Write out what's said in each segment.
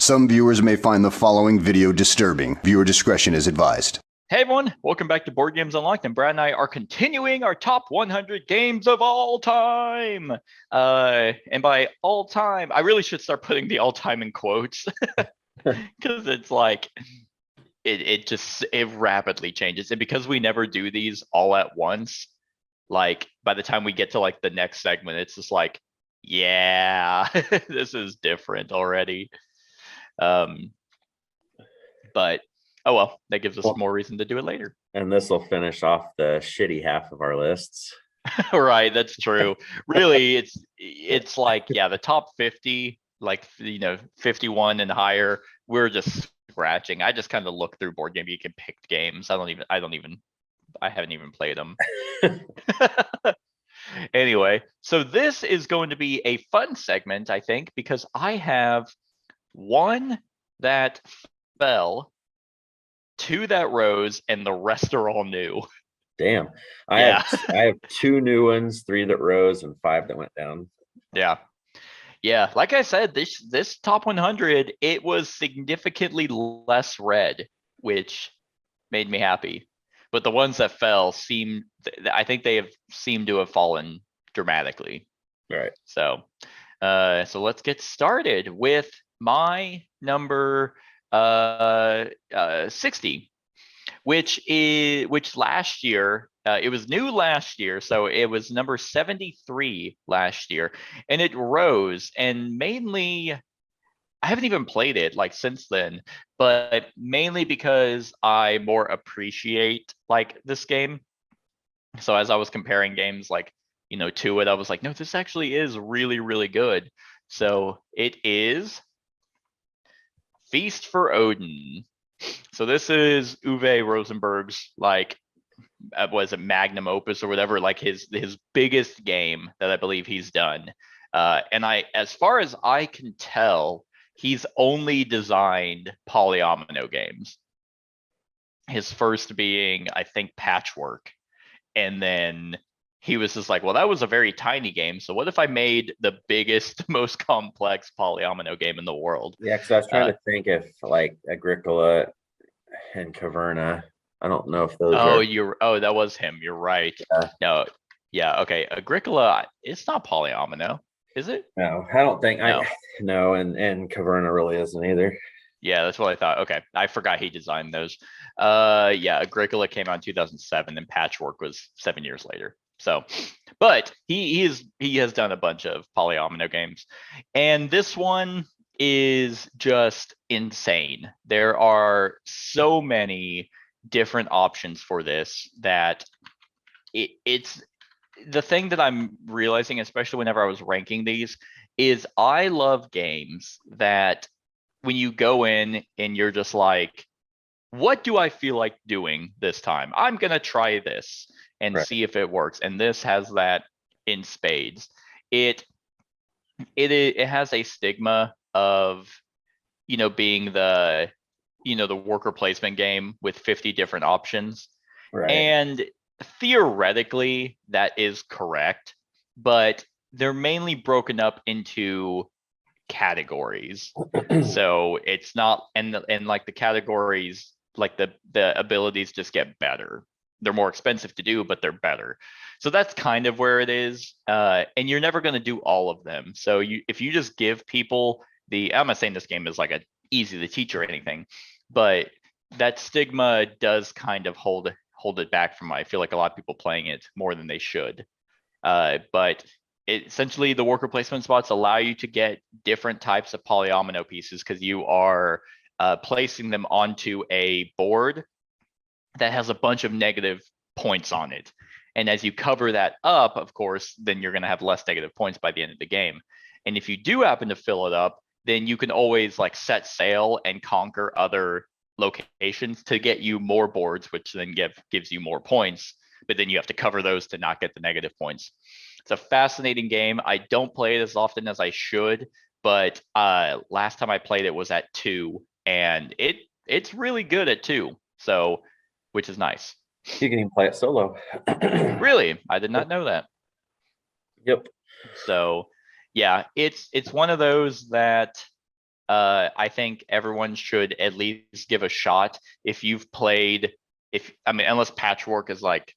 Some viewers may find the following video disturbing. Viewer discretion is advised. Hey everyone, welcome back to Board Games Unlocked, and Brad and I are continuing our top 100 games of all time. And by all time, I really should start putting the all time in quotes because it's like it rapidly changes. And because we never do these all at once, like by the time we get to like the next segment, it's just like, yeah, this is different already. But oh well, that gives us more reason to do it later. And this will finish off the shitty half of our lists. Right, that's true. Really, it's like, yeah, the top 50, like 51 and higher, we're just scratching. I just kind of look through Board Game Geek and picked games. I haven't even played them. Anyway, so this is going to be a fun segment, I think, because I have one that fell, two that rose, and the rest are all new. Damn. I have two new ones, three that rose, and five that went down. Yeah, like I said, this top 100, it was significantly less read, which made me happy. But the ones that fell I think they have seemed to have fallen dramatically. Right. So let's get started with my number 60, which last year, it was new last year, so it was number 73 last year, and it rose, and mainly I haven't even played it like since then, but mainly because I more appreciate like this game. So as I was comparing games like to it, I was like, no, this actually is really, really good. So it is Feast for Odin. So this is Uwe Rosenberg's like was it magnum opus or whatever, like his biggest game that I believe he's done. And as far as I can tell, he's only designed polyomino games. His first being, I think, Patchwork. And then he was just like, well, that was a very tiny game. So what if I made the biggest, most complex polyomino game in the world? Yeah, because I was trying to think if like Agricola and Caverna, I don't know if those that was him. You're right. Yeah. No. Yeah. Okay. Agricola, it's not polyomino, is it? No, I don't think No. And Caverna really isn't either. Yeah, that's what I thought. Okay. I forgot he designed those. Yeah, Agricola came out in 2007 and Patchwork was 7 years later. So, but he has done a bunch of polyomino games, and this one is just insane. There are so many different options for this that it's the thing that I'm realizing, especially whenever I was ranking these, is I love games that when you go in and you're just like, what do I feel like doing this time? I'm going to try this and see if it works. And this has that in spades. It has a stigma of, being the worker placement game with 50 different options. Right. And theoretically that is correct, but they're mainly broken up into categories. So it's not, and like the categories, like the abilities just get better. They're more expensive to do, but they're better. So that's kind of where it is. And you're never going to do all of them. So if you just give people I'm not saying this game is like easy to teach or anything, but that stigma does kind of hold it back from, I feel like, a lot of people playing it more than they should. But essentially the worker placement spots allow you to get different types of polyomino pieces because you are placing them onto a board that has a bunch of negative points on it. And as you cover that up, of course, then you're going to have less negative points by the end of the game. And if you do happen to fill it up, then you can always like set sail and conquer other locations to get you more boards, which then gives you more points. But then you have to cover those to not get the negative points. It's a fascinating game. I don't play it as often as I should, but last time I played it was at 2, and it's really good at 2. So, which is nice. You can even play it solo. Really? I did not know that. Yep. So, yeah, it's one of those that I think everyone should at least give a shot if you've played. I mean, unless Patchwork is like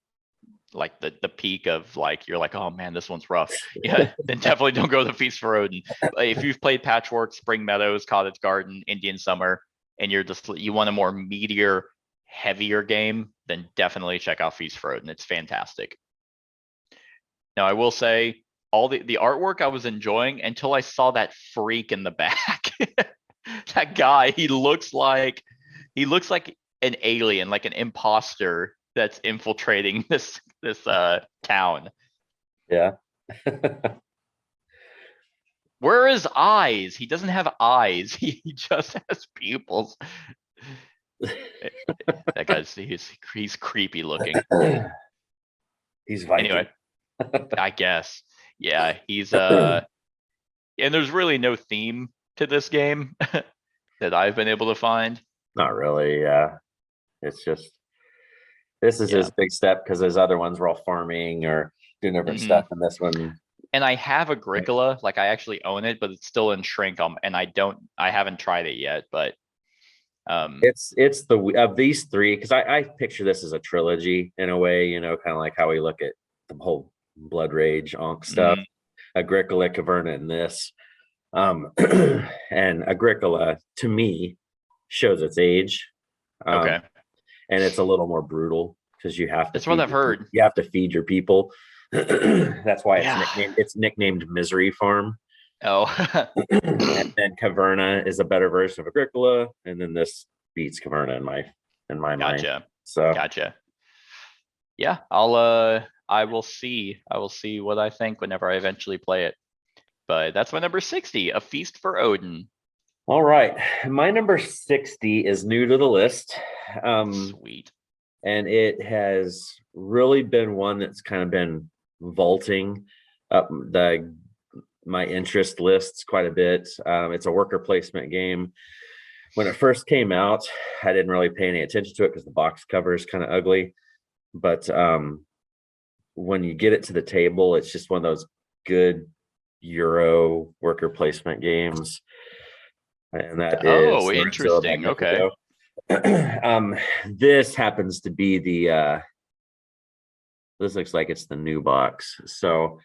the peak of like you're like, oh man, this one's rough. Yeah, then definitely don't go to Feast for Odin. But if you've played Patchwork, Spring Meadows, Cottage Garden, Indian Summer, and you want a more meatier, heavier game, then definitely check out Feast for Odin. It's fantastic. Now I will say all the artwork I was enjoying until I saw that freak in the back. That guy, he looks like an alien, like an imposter that's infiltrating this town. Yeah. Where are his eyes? He doesn't have eyes. He just has pupils. That guy's he's creepy looking. He's Viking. Anyway, I guess. Yeah, he's and there's really no theme to this game that I've been able to find. Not really, yeah. It's just this is his big step because his other ones were all farming or doing different stuff, and this one. And I have Agricola, like I actually own it, but it's still in shrink. And I haven't tried it yet, but it's the of these three, because I picture this as a trilogy in a way, you know, kind of like how we look at the whole Blood Rage Ankh stuff. Agricola, Caverna, and this. And Agricola to me shows its age. Okay. And it's a little more brutal because you have to. That's what I've heard. You have to feed your people. That's why it's nicknamed Misery Farm. Oh. And then Caverna is a better version of Agricola, and then this beats Caverna in my mind. So gotcha. Yeah, I will see what I think whenever I eventually play it. But that's my number 60, A Feast for Odin. All right, my number 60 is new to the list. Sweet. And it has really been one that's kind of been vaulting up my interest lists quite a bit. It's a worker placement game. When it first came out, I didn't really pay any attention to it because the box cover is kind of ugly. But when you get it to the table, it's just one of those good Euro worker placement games. And that is interesting. Okay. This happens to be this looks like it's the new box. So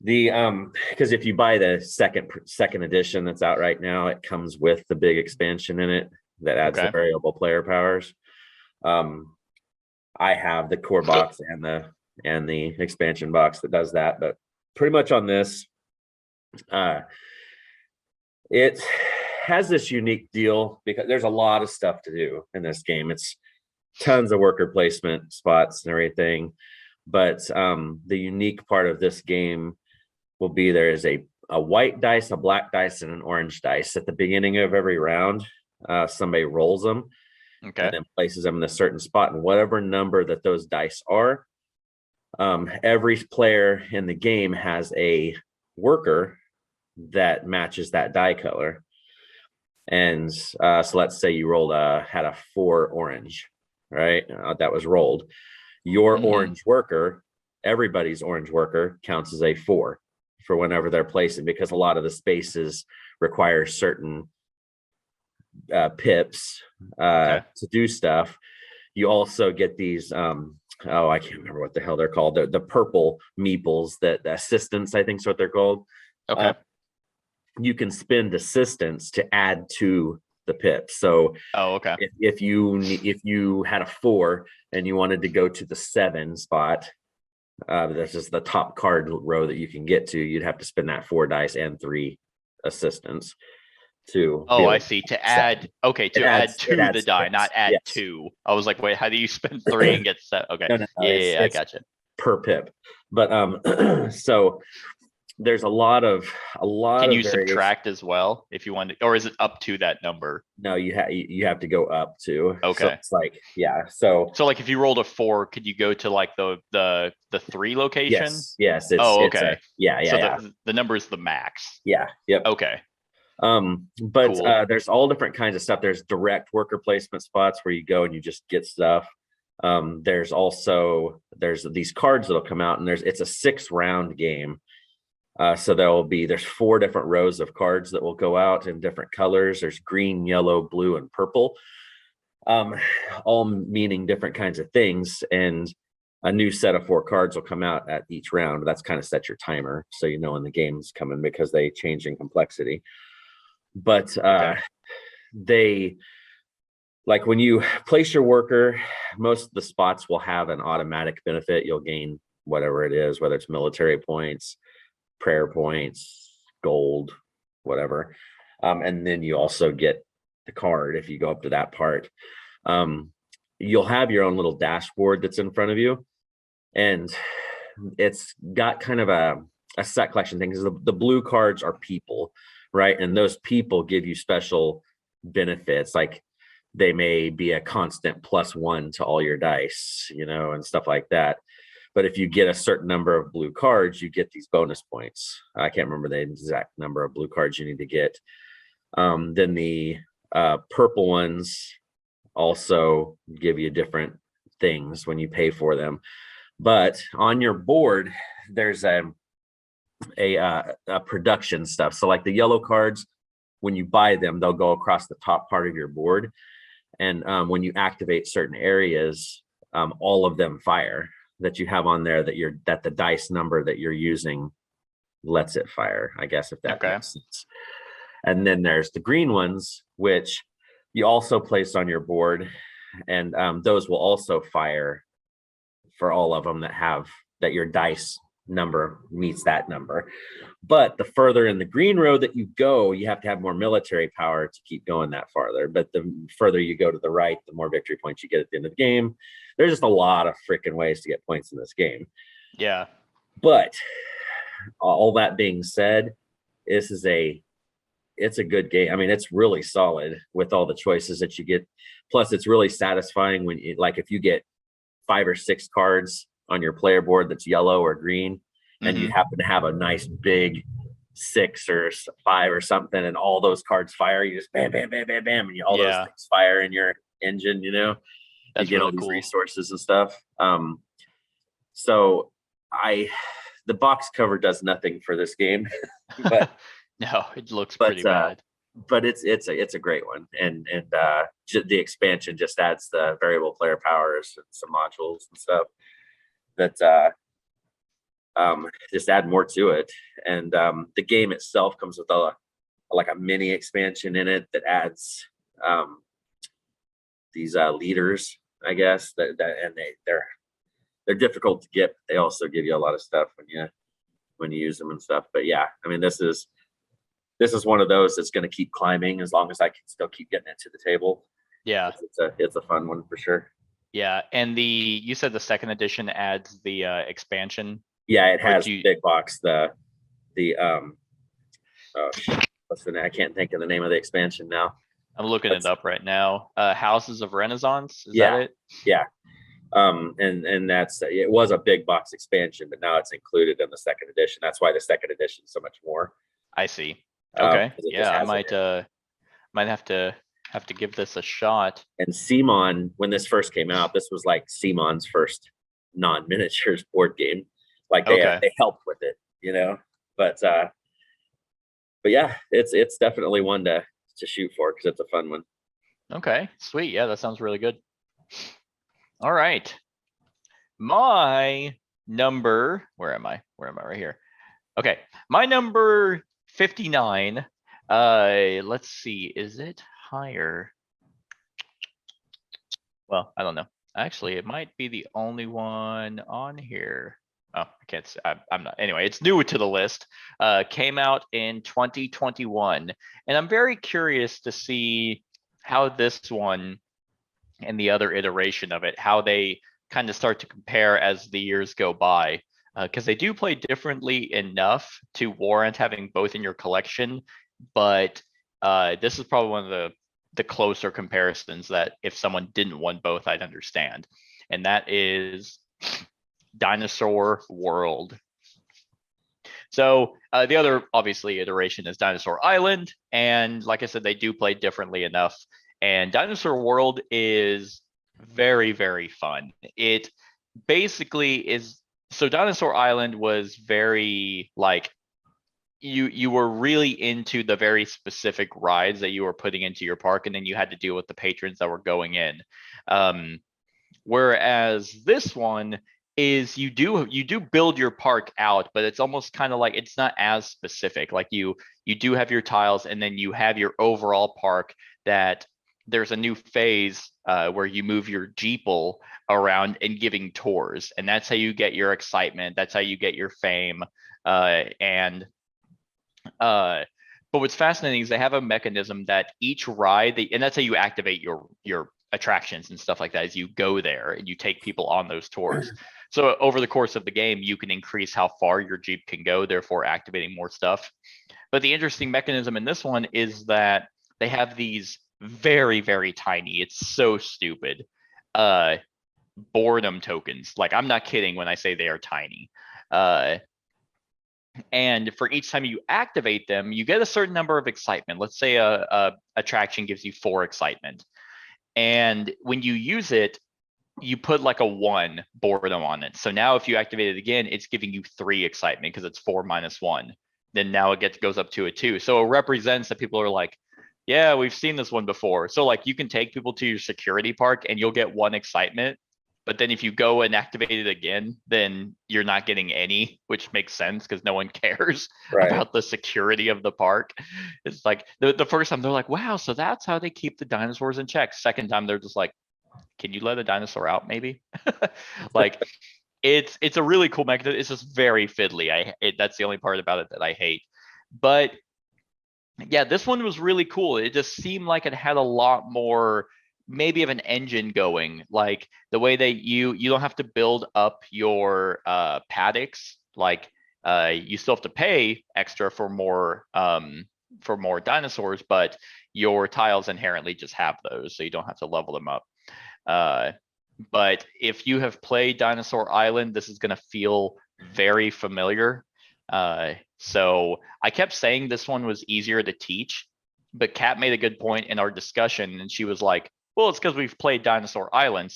because if you buy the second edition that's out right now, it comes with the big expansion in it that adds the variable player powers. I have the core box and the expansion box that does that, but pretty much on this, it has this unique deal because there's a lot of stuff to do in this game. It's tons of worker placement spots and everything, but the unique part of this game will be there is a white dice, a black dice, and an orange dice at the beginning of every round. Somebody rolls them and then places them in a certain spot, and whatever number that those dice are, every player in the game has a worker that matches that die color. And so let's say you had a 4 orange, right? That was rolled. Your orange worker, everybody's orange worker counts as a 4 for whenever they're placing, because a lot of the spaces require certain pips to do stuff. You also get these I can't remember what the hell they're called, the purple meeples, that the assistants, I think is what they're called. You can spend assistants to add to the pip. So if you had a 4 and you wanted to go to the 7 spot, that's just the top card row that you can get to, you'd have to spend that 4 dice and 3 assistants to. I see. To add to the die, not add 2. I was like, wait, how do you spend 3 and get set? Okay. No, I gotcha. Per pip. But so there's a lot of Can you subtract as well if you want to, or is it up to that number? No, you have to go up to. Okay. So it's like, so like if you rolled a 4, could you go to like the 3 location? Yes. Okay. The number is the max. Yeah. Yep. Okay. But cool. There's all different kinds of stuff. There's direct worker placement spots where you go and you just get stuff. There's these cards that'll come out, and it's a 6-round game. So there's 4 different rows of cards that will go out in different colors. There's green, yellow, blue, and purple, all meaning different kinds of things. And a new set of 4 cards will come out at each round. That's kind of set your timer, so you know when the game's coming, because they change in complexity. But they, like, when you place your worker, most of the spots will have an automatic benefit. You'll gain whatever it is, whether it's military points, prayer points, gold, whatever. And then you also get the card if you go up to that part. You'll have your own little dashboard that's in front of you, and it's got kind of a set collection thing, because the blue cards are people, right? And those people give you special benefits, like they may be a constant +1 to all your dice, and stuff like that. But if you get a certain number of blue cards, you get these bonus points. I can't remember the exact number of blue cards you need to get. Then the purple ones also give you different things when you pay for them. But on your board, there's a production stuff. So like the yellow cards, when you buy them, they'll go across the top part of your board. And when you activate certain areas, all of them fire that you have on there, that the dice number that you're using lets it fire, I guess, if that makes sense. And then there's the green ones, which you also place on your board, and those will also fire for all of them that your dice number meets that number. But the further in the green row that you go, you have to have more military power to keep going that farther. But the further you go to the right, the more victory points you get at the end of the game. There's just a lot of freaking ways to get points in this game. Yeah. But all that being said, it's a good game. I mean, it's really solid with all the choices that you get. Plus, it's really satisfying when if you get 5 or 6 cards on your player board that's yellow or green, and you happen to have a nice big 6 or 5 or something, and all those cards fire, you just bam, bam, bam, bam, bam, and all those things fire in your engine, That's you get really all these cool. resources and stuff. So the box cover does nothing for this game, but no, it looks pretty bad. But it's a great one, and the expansion just adds the variable player powers and some modules and stuff that just add more to it. And the game itself comes with a mini expansion in it that adds these leaders, I guess, and they're difficult to get, but they also give you a lot of stuff when you use them and stuff. But yeah, I mean, this is one of those that's going to keep climbing as long as I can still keep getting it to the table. Yeah, it's a fun one for sure. Yeah, and you said the second edition adds the expansion. Yeah, it has big box. Oh shit, what's the name? I can't think of the name of the expansion now. I'm looking it up right now. Houses of Renaissance. Is that it? Yeah. And that's, it was a big box expansion, but now it's included in the second edition. That's why the second edition is so much more. I see. Okay. Yeah, I might have to give this a shot. And Simon, when this first came out, this was like Simon's first non-miniatures board game. Like they helped with it, But yeah, it's definitely one to shoot for, because it's a fun one. Okay, sweet. Yeah, that sounds really good. All right. My number, where am I? Right here. Okay, my number 59. Let's see, is it higher? Well, I don't know. Actually, it might be the only one on here. Oh, I can't say, I'm not. Anyway, it's new to the list. Came out in 2021. And I'm very curious to see how this one and the other iteration of it, how they kind of start to compare as the years go by. Because they do play differently enough to warrant having both in your collection. But this is probably one of the closer comparisons that if someone didn't want both, I'd understand. And that is Dinosaur World. So the other obviously iteration is Dinosaur Island, and like I said, they do play differently enough. And Dinosaur World is very, very fun. It basically is, so Dinosaur Island was very like you were really into the very specific rides that you were putting into your park, and then you had to deal with the patrons that were going in. Whereas this one is you do build your park out, but it's almost kind of like it's not as specific. Like you do have your tiles, and then you have your overall park that there's a new phase where you move your Jeeple around and giving tours, and that's how you get your excitement. That's how you get your fame. But what's fascinating is they have a mechanism that each ride, and that's how you activate your attractions and stuff like that, is you go there and you take people on those tours. So over the course of the game, you can increase how far your Jeep can go, therefore activating more stuff. But the interesting mechanism in this one is that they have these very, very tiny, it's so stupid, boredom tokens. Like, I'm not kidding when I say they are tiny. And for each time you activate them, you get a certain number of excitement. Let's say a attraction gives you 4 excitement. And when you use it, you put like a 1 boredom on it. So now if you activate it again, it's giving you 3 excitement because it's 4 minus 1. Then now it goes up to a 2. So it represents that people are like, yeah, we've seen this one before. So like you can take people to your security park and you'll get 1 excitement. But then if you go and activate it again, then you're not getting any, which makes sense because no one cares about the security of the park. It's like the first time they're like, wow, so that's how they keep the dinosaurs in check. Second time they're just like, can you let a dinosaur out maybe? Like it's a really cool mechanism. It's just very fiddly. That's the only part about it that I hate. But yeah, this one was really cool. It just seemed like it had a lot more maybe of an engine going, like the way that you don't have to build up your paddocks. Like you still have to pay extra for more dinosaurs, but your tiles inherently just have those, so you don't have to level them up. But if you have played Dinosaur Island, this is going to feel very familiar. So I kept saying this one was easier to teach, but Kat made a good point in our discussion, and she was like, well, it's because we've played Dinosaur Island,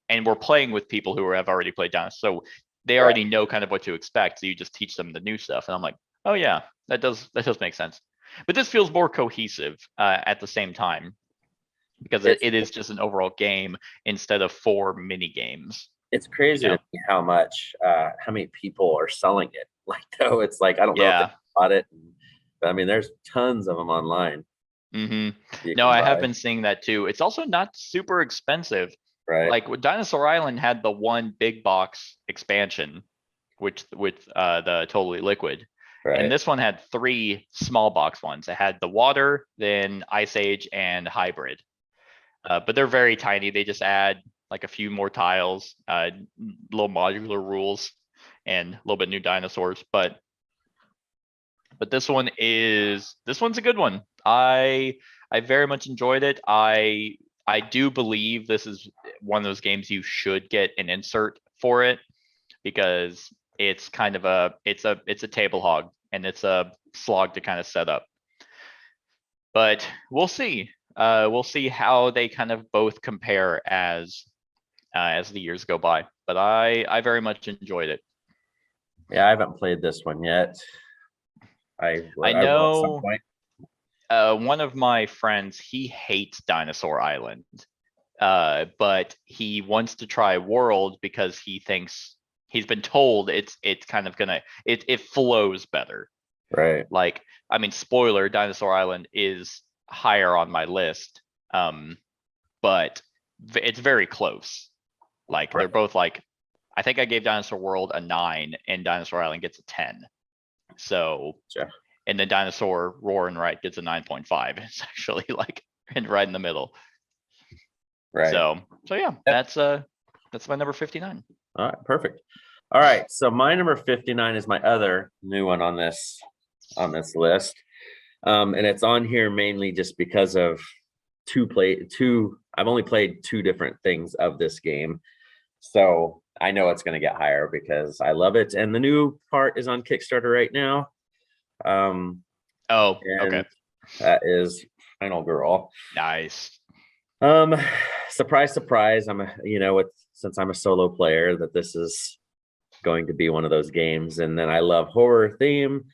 and we're playing with people who have already played Dinosaur, so they already know kind of what to expect. So you just teach them the new stuff, and I'm like, oh yeah, that does make sense. But this feels more cohesive at the same time, because it is just an overall game instead of 4 mini games. It's crazy to me how many people are selling it. Like, though, it's like, I don't know if they bought it, but I mean, there's tons of them online. No, I have been seeing that too. It's also not super expensive. Right. Like Dinosaur Island had the 1 big box expansion, with the Totally Liquid. Right. And this one had 3 small box ones. It had the water, then Ice Age, and Hybrid. But they're very tiny. They just add like a few more tiles, little modular rules, and a little bit new dinosaurs. But this one's a good one. I very much enjoyed it. I do believe this is one of those games you should get an insert for it, because it's kind of it's a table hog, and it's a slog to kind of set up. But we'll see. We'll see how they kind of both compare as the years go by. But I very much enjoyed it. Yeah, I haven't played this one yet. I know one of my friends, he hates Dinosaur Island, but he wants to try World because he thinks he's been told it's kind of gonna it flows better. Right. Like, I mean, spoiler, Dinosaur Island is higher on my list, but it's very close. Like they're both like, I think I gave Dinosaur World a 9 and Dinosaur Island gets a 10. So and then Dinosaur Roar and Right gets a 9.5. It's actually like right in the middle. Right. So yeah, that's my number 59. All right, perfect. All right, so my number 59 is my other new one on this list. And it's on here mainly just because of I've only played 2 different things of this game. So I know it's going to get higher because I love it. And the new part is on Kickstarter right now. Okay. That is Final Girl. Nice. Surprise, surprise. Since I'm a solo player, that this is going to be one of those games. And then I love horror theme.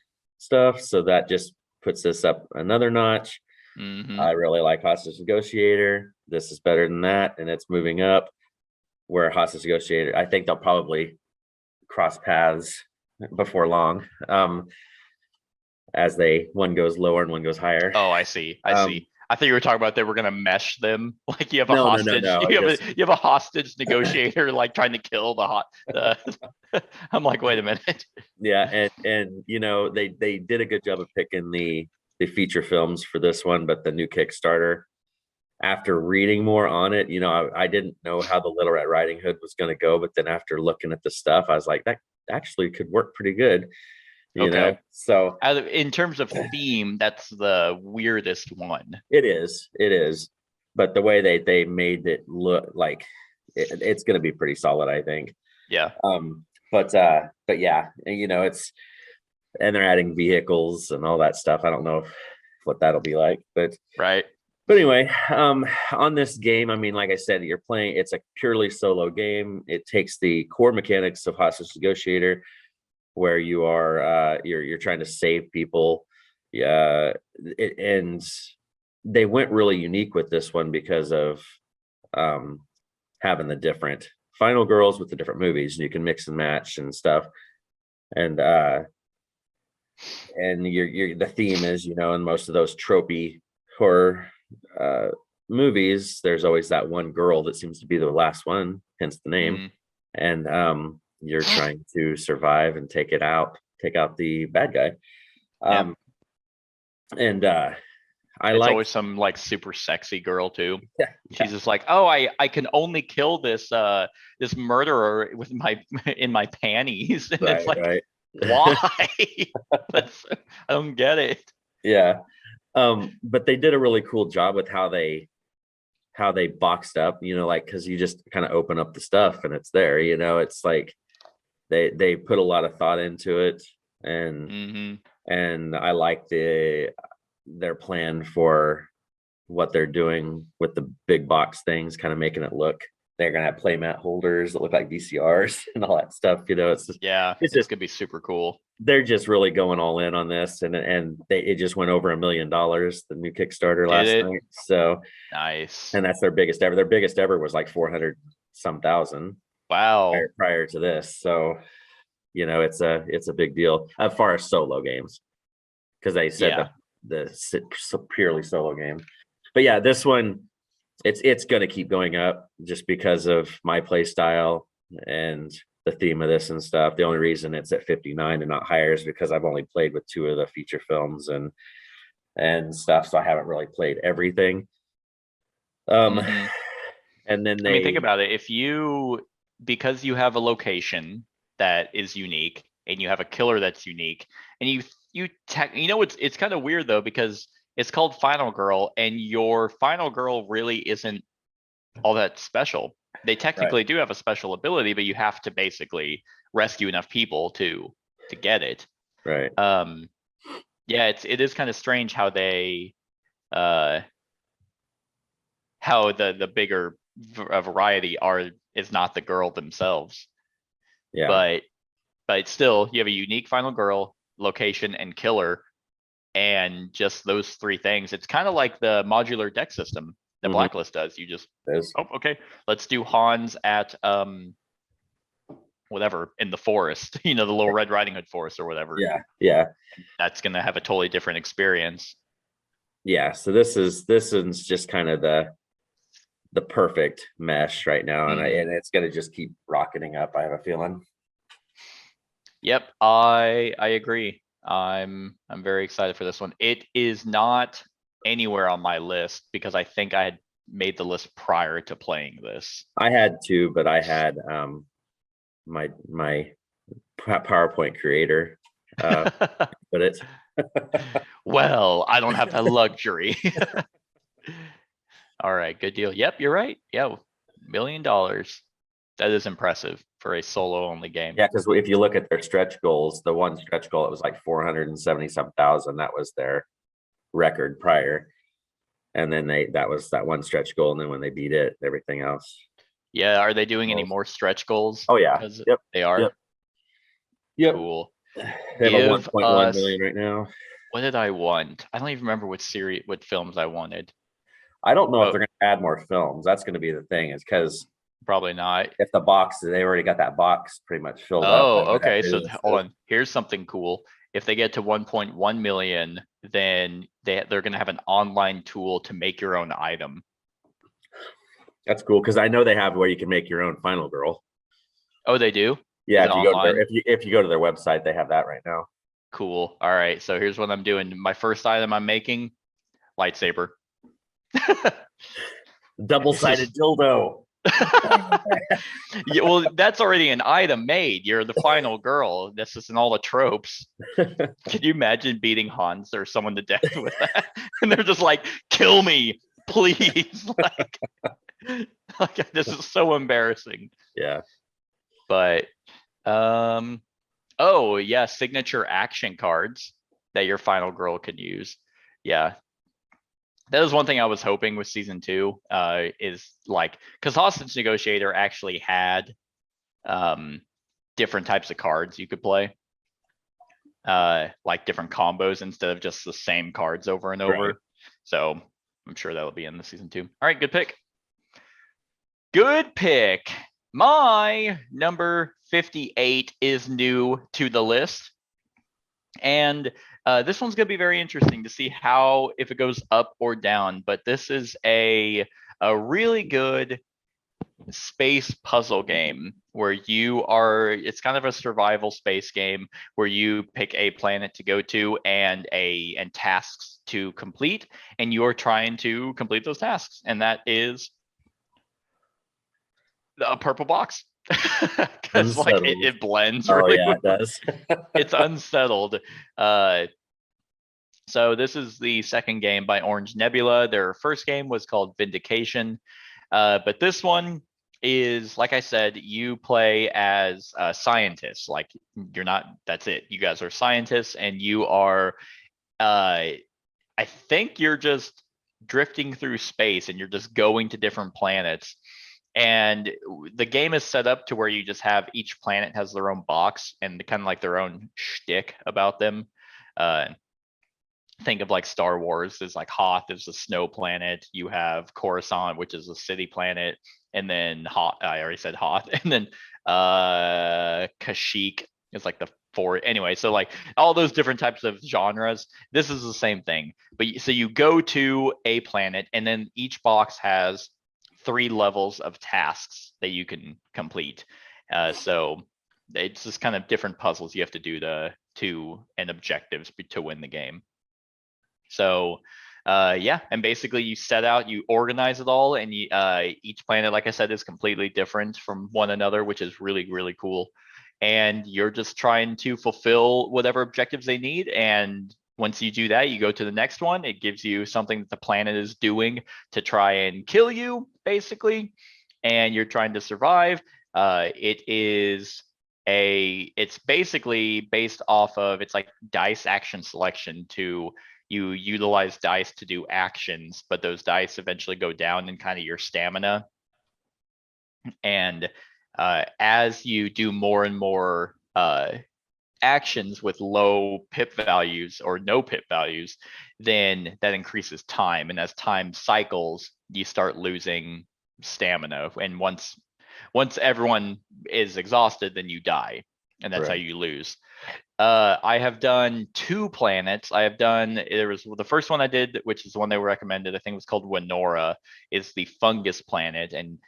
stuff. So that just puts this up another notch. Mhm. I really like Hostage Negotiator. This is better than that, and it's moving up. Where Hostage Negotiator, I think they'll probably cross paths before long, as one goes lower and one goes higher. Oh, I see. I see. I thought you were talking about they were gonna mesh them. Like you have a No, hostage. no. You have a hostage negotiator like trying to kill the I'm like, wait a minute. Yeah, and you know, they did a good job of picking the feature films for this one, but the new Kickstarter, after reading more on it, you know, I didn't know how the Little Red Riding Hood was going to go, but then after looking at the stuff, I was like, that actually could work pretty good, you know. So In terms of theme, that's the weirdest one. it is, but the way they made it look like it's going to be pretty solid, I think. Yeah. But yeah, and, you know, and they're adding vehicles and all that stuff. I don't know what that'll be like, but Right. But anyway, on this game, I mean, like I said, it's a purely solo game. It takes the core mechanics of Hostage Negotiator, where you are you're trying to save people. Yeah, and they went really unique with this one because of having the different final girls with the different movies, and you can mix and match and stuff. And the theme is, you know, in most of those tropey horror movies, there's always that one girl that seems to be the last one, hence the name. And you're trying to survive and take out the bad guy. And it's always some like super sexy girl too. Yeah. She's just like, oh, I can only kill this this murderer with in my panties. And it's like, why? I don't get it. Yeah. But they did a really cool job with how they boxed up, you know, like, because you just kind of open up the stuff and it's there, you know. It's like they put a lot of thought into it, and and I like their plan for what they're doing with the big box things, kind of making it look, they're gonna have playmat holders that look like VCRs and all that stuff, you know. It's just, it's just gonna be super cool. They're just really going all in on this, and it just went over $1 million, the new Kickstarter last night. So nice. And that's their biggest ever. Their biggest ever was like 400 some thousand. Wow. Prior to this. So, you know, it's a big deal as far as solo games, because they said the purely solo game. But yeah, this one, it's going to keep going up just because of my play style and the theme of this and stuff. The only reason it's at 59 and not higher is because I've only played with 2 of the feature films and stuff, so I haven't really played everything. And then I mean, think about it. Because you have a location that is unique and you have a killer that's unique, and you know, it's kind of weird though, because it's called Final Girl, and your Final Girl really isn't all that special. They technically do have a special ability, but you have to basically rescue enough people to get it. Right. Yeah, it is kind of strange how they how the bigger variety is not the girl themselves. Yeah. But still, you have a unique Final Girl, location, and killer, and just those 3 things. It's kind of like the modular deck system that Blacklist does. You just okay, let's do Hans at whatever in the forest, you know, the Little Red Riding Hood forest or whatever. Yeah. That's gonna have a totally different experience. Yeah. So this is just kind of the perfect mesh right now, and it's gonna just keep rocketing up, I have a feeling. Yep, I agree. I'm very excited for this one. It is not anywhere on my list because I think I had made the list prior to playing this. I had to, but I had my PowerPoint creator but it well, I don't have that luxury. All right, good deal. Yep, you're right. Yeah, $1 million. That is impressive for a solo only game. Yeah, because if you look at their stretch goals, the one stretch goal, it was like 470,000. That was their record prior. And then that was that one stretch goal. And then when they beat it, everything else. Yeah. Are they doing any more stretch goals? Oh yeah. Yep. They are. Yep. Cool. They have a Give 1.1 us, million right now. what did I want? I don't even remember what films I wanted. I don't know if Oh, they're going to add more films. That's going to be the thing, is because probably not. if the box, they already got that box pretty much filled up. I Oh, would have okay. to So do this. hold on. Here's something cool. If they get to 1.1 million, then they're gonna have an online tool to make your own item. That's cool because I know they have where you can make your own Final Girl. Oh, they do? Yeah, Is if it you go to their online? if you go to their website, they have that right now. Cool. All right. So here's what I'm doing. My first item I'm making, lightsaber. Double-sided dildo. Yeah, well, that's already an item made. You're the final girl. This isn't all the tropes. Can you imagine beating Hans or someone to death with that? And they're just like, kill me, please. Like this is so embarrassing. Yeah. But oh yeah, signature action cards that your final girl can use. Yeah. That was one thing I was hoping with season 2, is like, because Hostage Negotiator actually had different types of cards you could play. Like different combos instead of just the same cards over and over. Right. So I'm sure that'll be in the season 2. All right, good pick. Good pick. My number 58 is new to the list. And this one's going to be very interesting to see how, if it goes up or down. But this is a really good space puzzle game where it's kind of a survival space game where you pick a planet to go to and tasks to complete, and you're trying to complete those tasks. And that is a purple box. Because like it blends really yeah, well. it does. It's unsettled. So this is the second game by Orange Nebula. Their first game was called Vindication. But this one is, like I said, you play as scientists. Like you're not, that's it. You guys are scientists and you are, I think you're just drifting through space and you're just going to different planets. And the game is set up to where you just have each planet has their own box and kind of like their own shtick about them. Think of like Star Wars is like Hoth is a snow planet. You have Coruscant, which is a city planet, and then Hoth. I already said Hoth, and then Kashyyyk is like the four. Anyway, so like all those different types of genres. This is the same thing, but so you go to a planet, and then each box has 3 levels of tasks that you can complete. So it's just kind of different puzzles you have to do and objectives to win the game. So yeah, and basically you set out, you organize it all, and each planet, like I said, is completely different from one another, which is really, really cool. And you're just trying to fulfill whatever objectives they need. And once you do that, you go to the next one. It gives you something that the planet is doing to try and kill you, basically. And you're trying to survive. It's basically based off of, it's like dice action selection to, you utilize dice to do actions, but those dice eventually go down in kind of your stamina. And as you do more and more actions with low pip values or no pip values, then that increases time. And as time cycles, you start losing stamina. And once everyone is exhausted, then you die. And that's how you lose. I have done 2 planets. There was the first one I did, which is the one they recommended. I think it was called Winora, is the fungus planet. And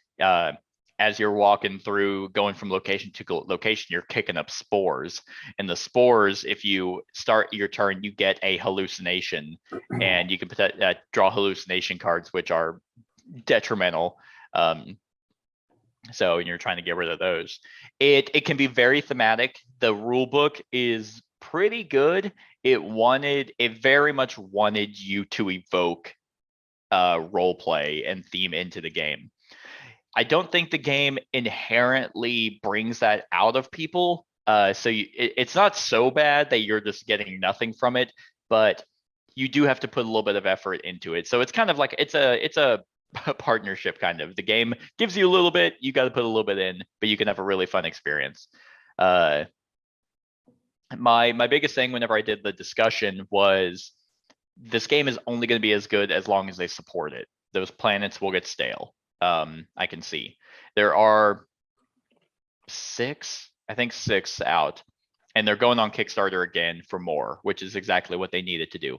as you're walking through, going from location to location, you're kicking up spores. And the spores, if you start your turn, you get a hallucination, and you can draw hallucination cards, which are detrimental. So you're trying to get rid of those. It can be very thematic. The rule book is pretty good. It very much wanted you to evoke role play and theme into the game. I don't think the game inherently brings that out of people. So it's not so bad that you're just getting nothing from it, but you do have to put a little bit of effort into it. So it's kind of like it's a partnership kind of. The game gives you a little bit, you got to put a little bit in, but you can have a really fun experience. my biggest thing whenever I did the discussion was this game is only going to be as good as long as they support it. Those planets will get stale. I can see there are I think six out, and they're going on Kickstarter again for more, which is exactly what they needed to do.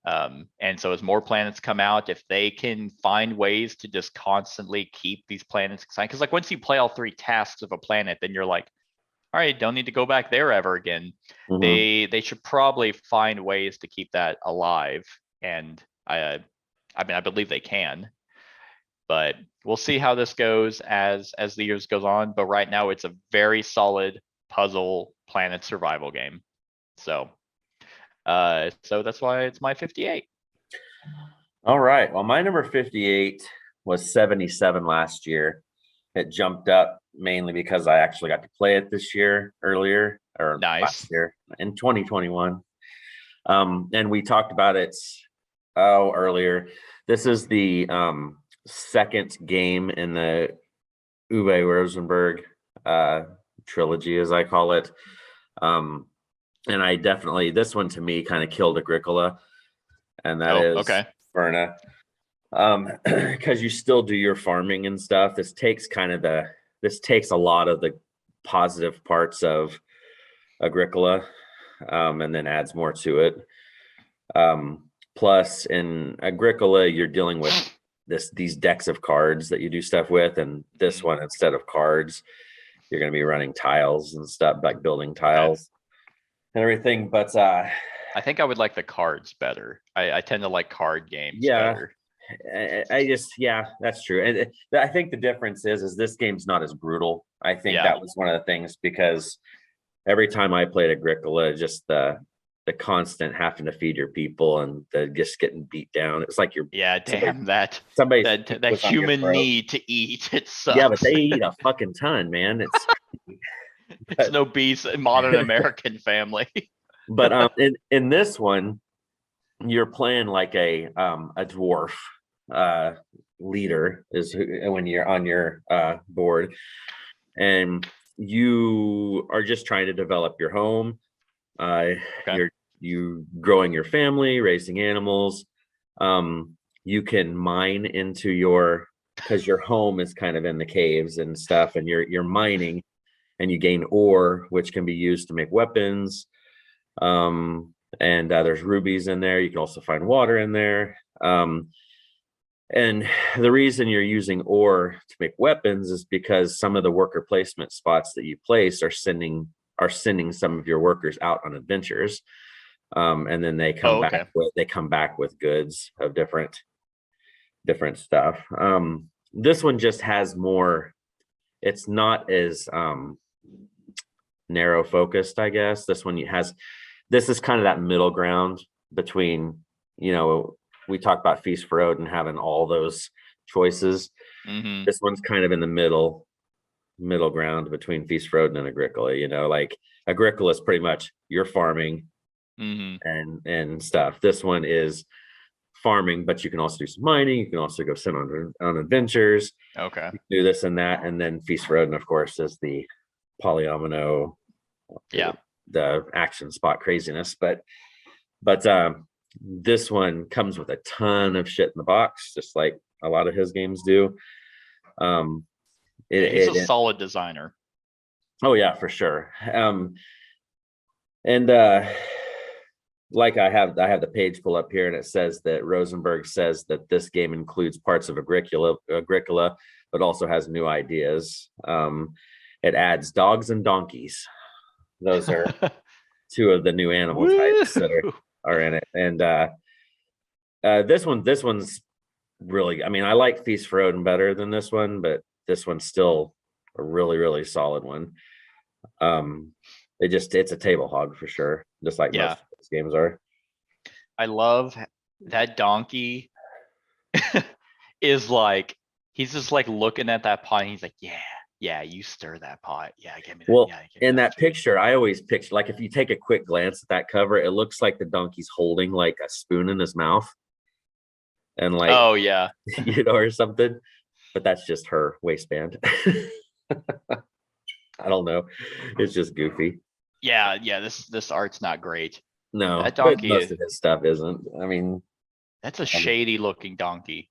And so as more planets come out, if they can find ways to just constantly keep these planets exciting, because like once you play all 3 tasks of a planet, then you're like, all right, don't need to go back there ever again. Mhm. They should probably find ways to keep that alive, and I mean I believe they can, but we'll see how this goes as the years goes on. But right now it's a very solid puzzle planet survival game. So so that's why it's my 58. All right. Well, my number 58 was 77 last year. It jumped up mainly because I actually got to play it this year earlier or Nice. last year in 2021. And we talked about it earlier. This is the second game in the Uwe Rosenberg trilogy, as I call it. And I definitely, this one to me kind of killed Agricola, and that is okay. Verna. Because you still do your farming and stuff. This takes a lot of the positive parts of Agricola, and then adds more to it. Plus in Agricola, you're dealing with these decks of cards that you do stuff with, and this one, instead of cards, you're going to be running tiles and stuff, like building tiles and everything. But I think I would like the cards better. I tend to like card games better. I just, that's true. And I think the difference is this game's not as brutal. I think that was one of the things, because every time I played Agricola, just the constant having to feed your people and just getting beat down. It's like that somebody's human need to eat. It sucks. Yeah, but they eat a fucking ton, man. It's no beast modern American family. But in this one, you're playing like a dwarf leader when you're on your board, and you are just trying to develop your home. You growing your family, raising animals. You can mine into because your home is kind of in the caves and stuff, and you're mining, and you gain ore, which can be used to make weapons. And there's rubies in there. You can also find water in there. And the reason you're using ore to make weapons is because some of the worker placement spots that you place are sending some of your workers out on adventures. And then they come back with goods of different stuff. This one just has more. It's not as narrow focused, I guess. This is kind of that middle ground between, we talked about Feast for Odin having all those choices. This one's kind of in the middle ground between Feast for Odin and Agricola. Like Agricola is pretty much you're farming and stuff. This one is farming, but you can also do some mining. You can also go send on adventures. Okay. Do this and that, and then Feast for Odin, of course, is the polyomino. The action spot craziness, but this one comes with a ton of shit in the box, just like a lot of his games do. He's a solid designer. Oh yeah, for sure. And like I have the page pull up here, and it says that Rosenberg says that this game includes parts of Agricola, but also has new ideas. It adds dogs and donkeys. Those are two of the new animal types that are in it. And this one's really, I like Feast for Odin better than this one, but this one's still a really, really solid one. It's a table hog for sure, just like most of these games are. I love that donkey is like, he's just like looking at that pot and he's like, yeah, you stir that pot. Yeah, give me that. Well, in that picture, I always picture, like, if you take a quick glance at that cover, it looks like the donkey's holding like a spoon in his mouth. And like, oh yeah, or something. But that's just her waistband. I don't know. It's just goofy. Yeah, this art's not great. No, That but donkey most is of his stuff isn't. I mean, that's a um, shady looking donkey.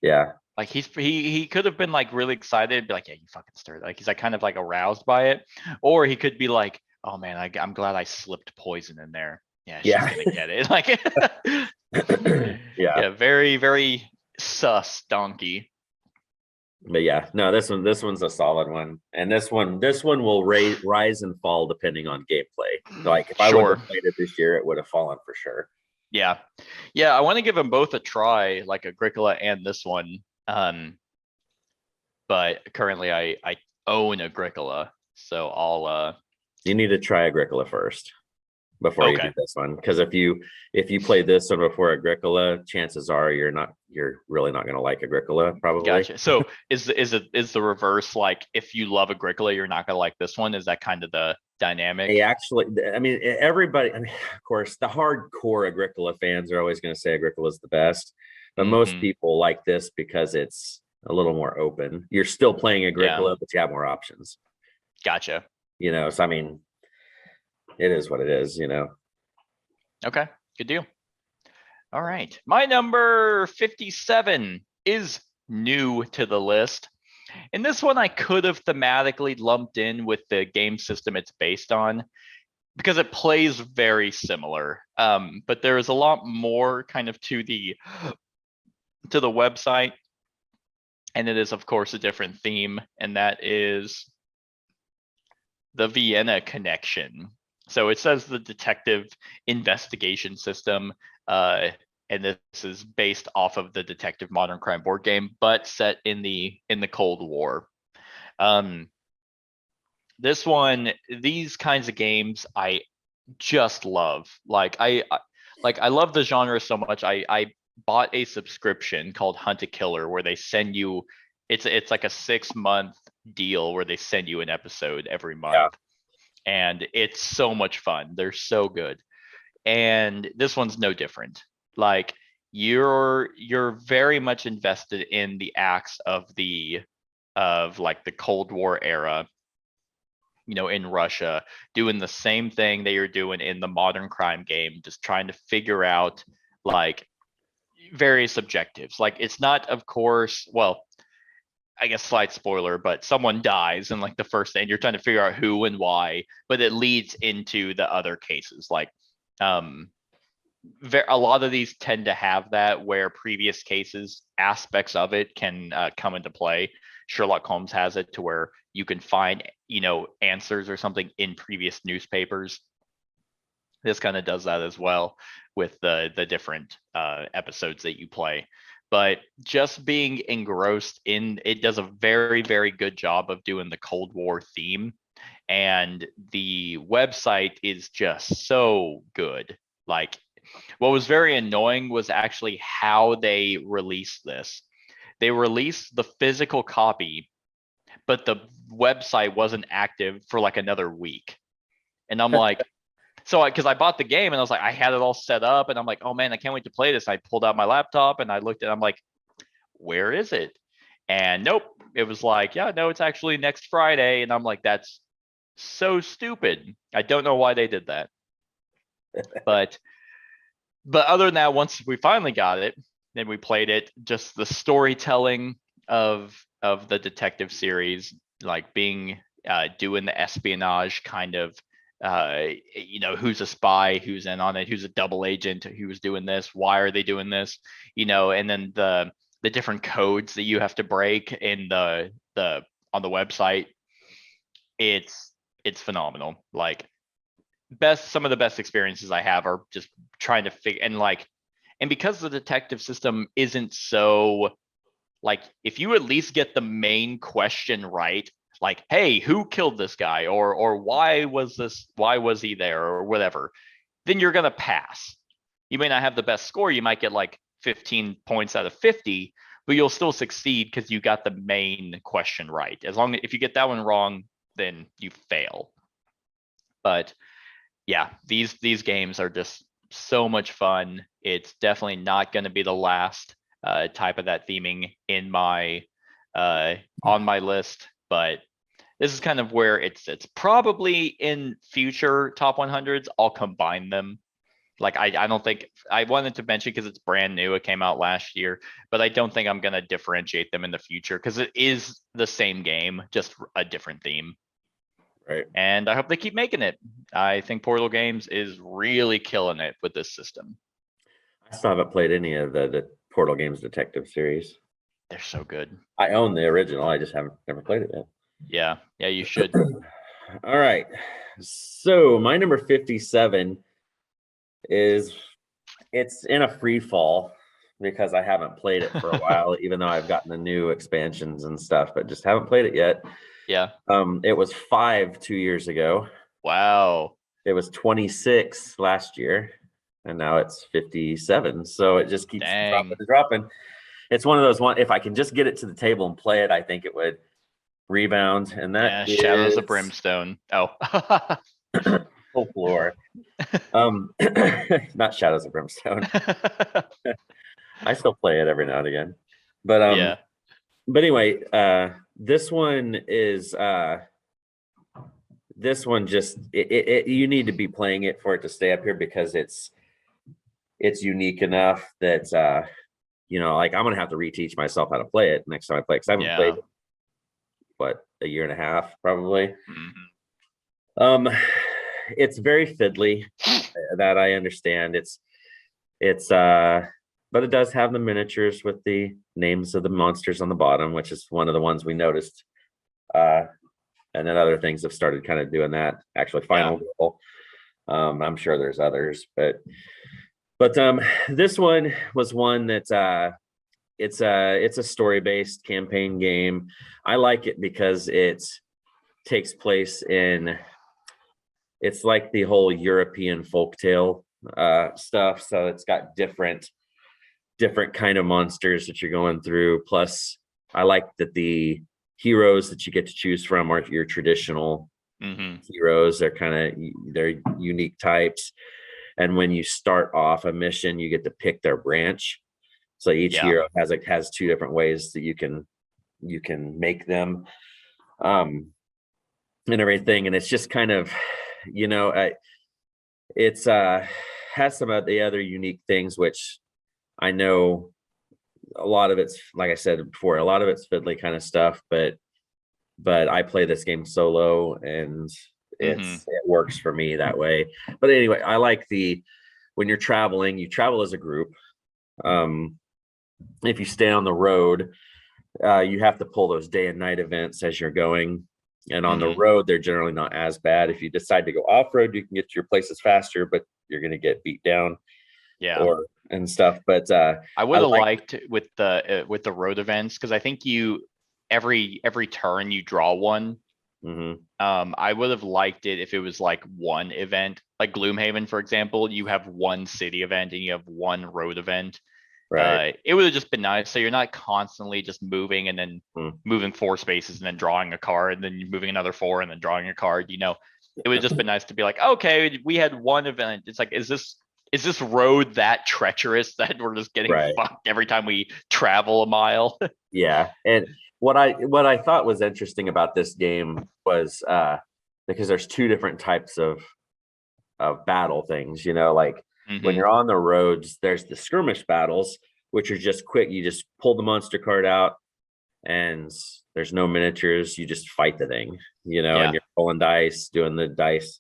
yeah, Like he could have been like really excited, be like, yeah, you fucking stirred. Like he's like kind of like aroused by it, or he could be like, oh man, I'm glad I slipped poison in there. Yeah, she's yeah, gonna get it. Like, yeah. yeah, very sus donkey. But yeah, no, this one's a solid one, and this one will rise and fall depending on gameplay. Like if I wouldn't Sure. have played it this year, it would have fallen for sure. Yeah. Yeah, I want to give them both a try, like Agricola and this one. But currently I own Agricola, so I'll You need to try Agricola first before you do okay. this one, because if you play this one before Agricola, chances are you're really not going to like Agricola probably. Gotcha. So is the reverse, like if you love Agricola, you're not gonna like this one? Is that kind of the They dynamic? actually, I mean, everybody, I mean, of course, the hardcore Agricola fans are always going to say Agricola is the best, but most Hmm. people like this because it's a little more open. You're still playing Yeah, Agricola, but you have more options, gotcha. So I mean, it is what it is. Okay, good deal. All right. My number 57 is new to the list. And this one I could have thematically lumped in with the game system it's based on because it plays very similar. But there is a lot more kind of to the website, and it is of course a different theme, and that is the Vienna Connection. So it says the detective investigation system, and this is based off of the Detective Modern Crime board game, but set in the Cold War. Um, this one, these kinds of games, I just love. I love the genre so much. I bought a subscription called Hunt a Killer where they send you. It's like a 6 month deal where they send you an episode every Yeah. month, and it's so much fun. They're so good, and this one's no different. Like you're very much invested in the acts of like the Cold War era, in Russia, doing the same thing that you're doing in the modern crime game, just trying to figure out like various objectives. Like it's not, of course, well, I guess slight spoiler, but someone dies in like the first thing. You're trying to figure out who and why, but it leads into the other cases. Like um a lot of these tend to have that where previous cases aspects of it can come into play. Sherlock Holmes has it to where you can find answers or something in previous newspapers. This kind of does that as well with the different episodes that you play. But just being engrossed in it does a very good job of doing the Cold War theme, and the website is just so good. Like what was very annoying was actually how they released this. They released the physical copy, but the website wasn't active for like another week. And I'm like, so because I bought the game and I was like, I had it all set up, and I'm like, oh man, I can't wait to play this. I pulled out my laptop and I looked at, I'm like, where is it? And nope, it was like, yeah, no, it's actually next Friday. And I'm like, that's so stupid. I don't know why they did that. But other than that, once we finally got it, then we played it. Just the storytelling of the detective series, like being doing the espionage kind of, who's a spy, who's in on it, who's a double agent, who's doing this, why are they doing this, and then the different codes that you have to break in the on the website. It's phenomenal. Like some of the best experiences I have are just trying to figure, and because the detective system isn't so, like, if you at least get the main question right, like, hey, who killed this guy, or why was he there, or whatever, then you're gonna pass. You may not have the best score, you might get like 15 points out of 50, but you'll still succeed because you got the main question right. As long as if you get that one wrong, then you fail. But yeah, these games are just so much fun. It's definitely not going to be the last type of that theming in my on my list, but this is kind of where it's probably in future top 100s. I'll combine them. Like I don't think I wanted to mention because it's brand new. It came out last year, but I don't think I'm gonna differentiate them in the future because it is the same game, just a different theme. Right. And I hope they keep making it. I think Portal Games is really killing it with this system. I still haven't played any of the Portal Games Detective series. They're so good. I own the original. I just haven't never played it yet. Yeah, you should. All right. So my number 57 is it's in a free fall because I haven't played it for a while, even though I've gotten the new expansions and stuff, but just haven't played it yet. Yeah. It was 5 2 years ago. Wow. It was 26 last year, and now it's 57. So it just keeps dropping and dropping. It's one of those one. If I can just get it to the table and play it, I think it would rebound. And that is Shadows of Brimstone. Oh. full floor. Not Shadows of Brimstone. I still play it every now and again. But yeah. But anyway, this one is this one just you need to be playing it for it to stay up here because it's unique enough that like I'm gonna have to reteach myself how to play it next time I play because I haven't played it, what, a year and a half probably. It's very fiddly, that I understand. It's but it does have the miniatures with the names of the monsters on the bottom, which is one of the ones we noticed. And then other things have started kind of doing that. Actually, Final Goal. I'm sure there's others, but this one was one that it's a story-based campaign game. I like it because it takes place in, it's like the whole European folktale stuff. So it's got different kind of monsters that you're going through. Plus, I like that the heroes that you get to choose from aren't your traditional heroes. They're they're unique types. And when you start off a mission, you get to pick their branch. So each hero has 2 different ways that you can make them, and everything. And it's just kind of, it's has some of the other unique things, which I know a lot of it's, like I said before, a lot of it's fiddly kind of stuff, but I play this game solo and it works for me that way. But anyway, I like when you're traveling, you travel as a group. If you stay on the road, you have to pull those day and night events as you're going. And on the road, they're generally not as bad. If you decide to go off-road, you can get to your places faster, but you're going to get beat down. And stuff. But I would have liked with the road events, because I think every turn you draw one. I would have liked it if it was like one event, like Gloomhaven, for example. You have one city event and you have one road event. Right. It would have just been nice. So you're not constantly just moving and then moving 4 spaces and then drawing a card, and then you're moving another 4 and then drawing a card. It would have just been nice to be like, okay, we had one event. It's like, is this road that treacherous that we're just getting fucked every time we travel a mile? Yeah. And what I thought was interesting about this game was because there's 2 different types of battle things, like when you're on the roads, there's the skirmish battles, which are just quick. You just pull the monster card out and there's no miniatures. You just fight the thing, and you're rolling dice, doing the dice,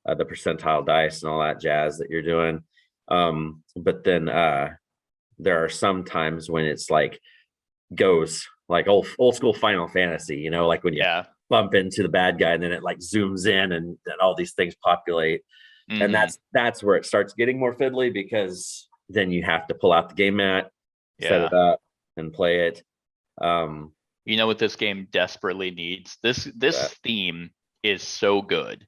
the percentile dice and all that jazz that you're doing. But then there are some times when it's like goes like old school Final Fantasy, like when you bump into the bad guy and then it like zooms in and all these things populate. And that's where it starts getting more fiddly, because then you have to pull out the game mat, set it up and play it. What this game desperately needs? This theme is so good.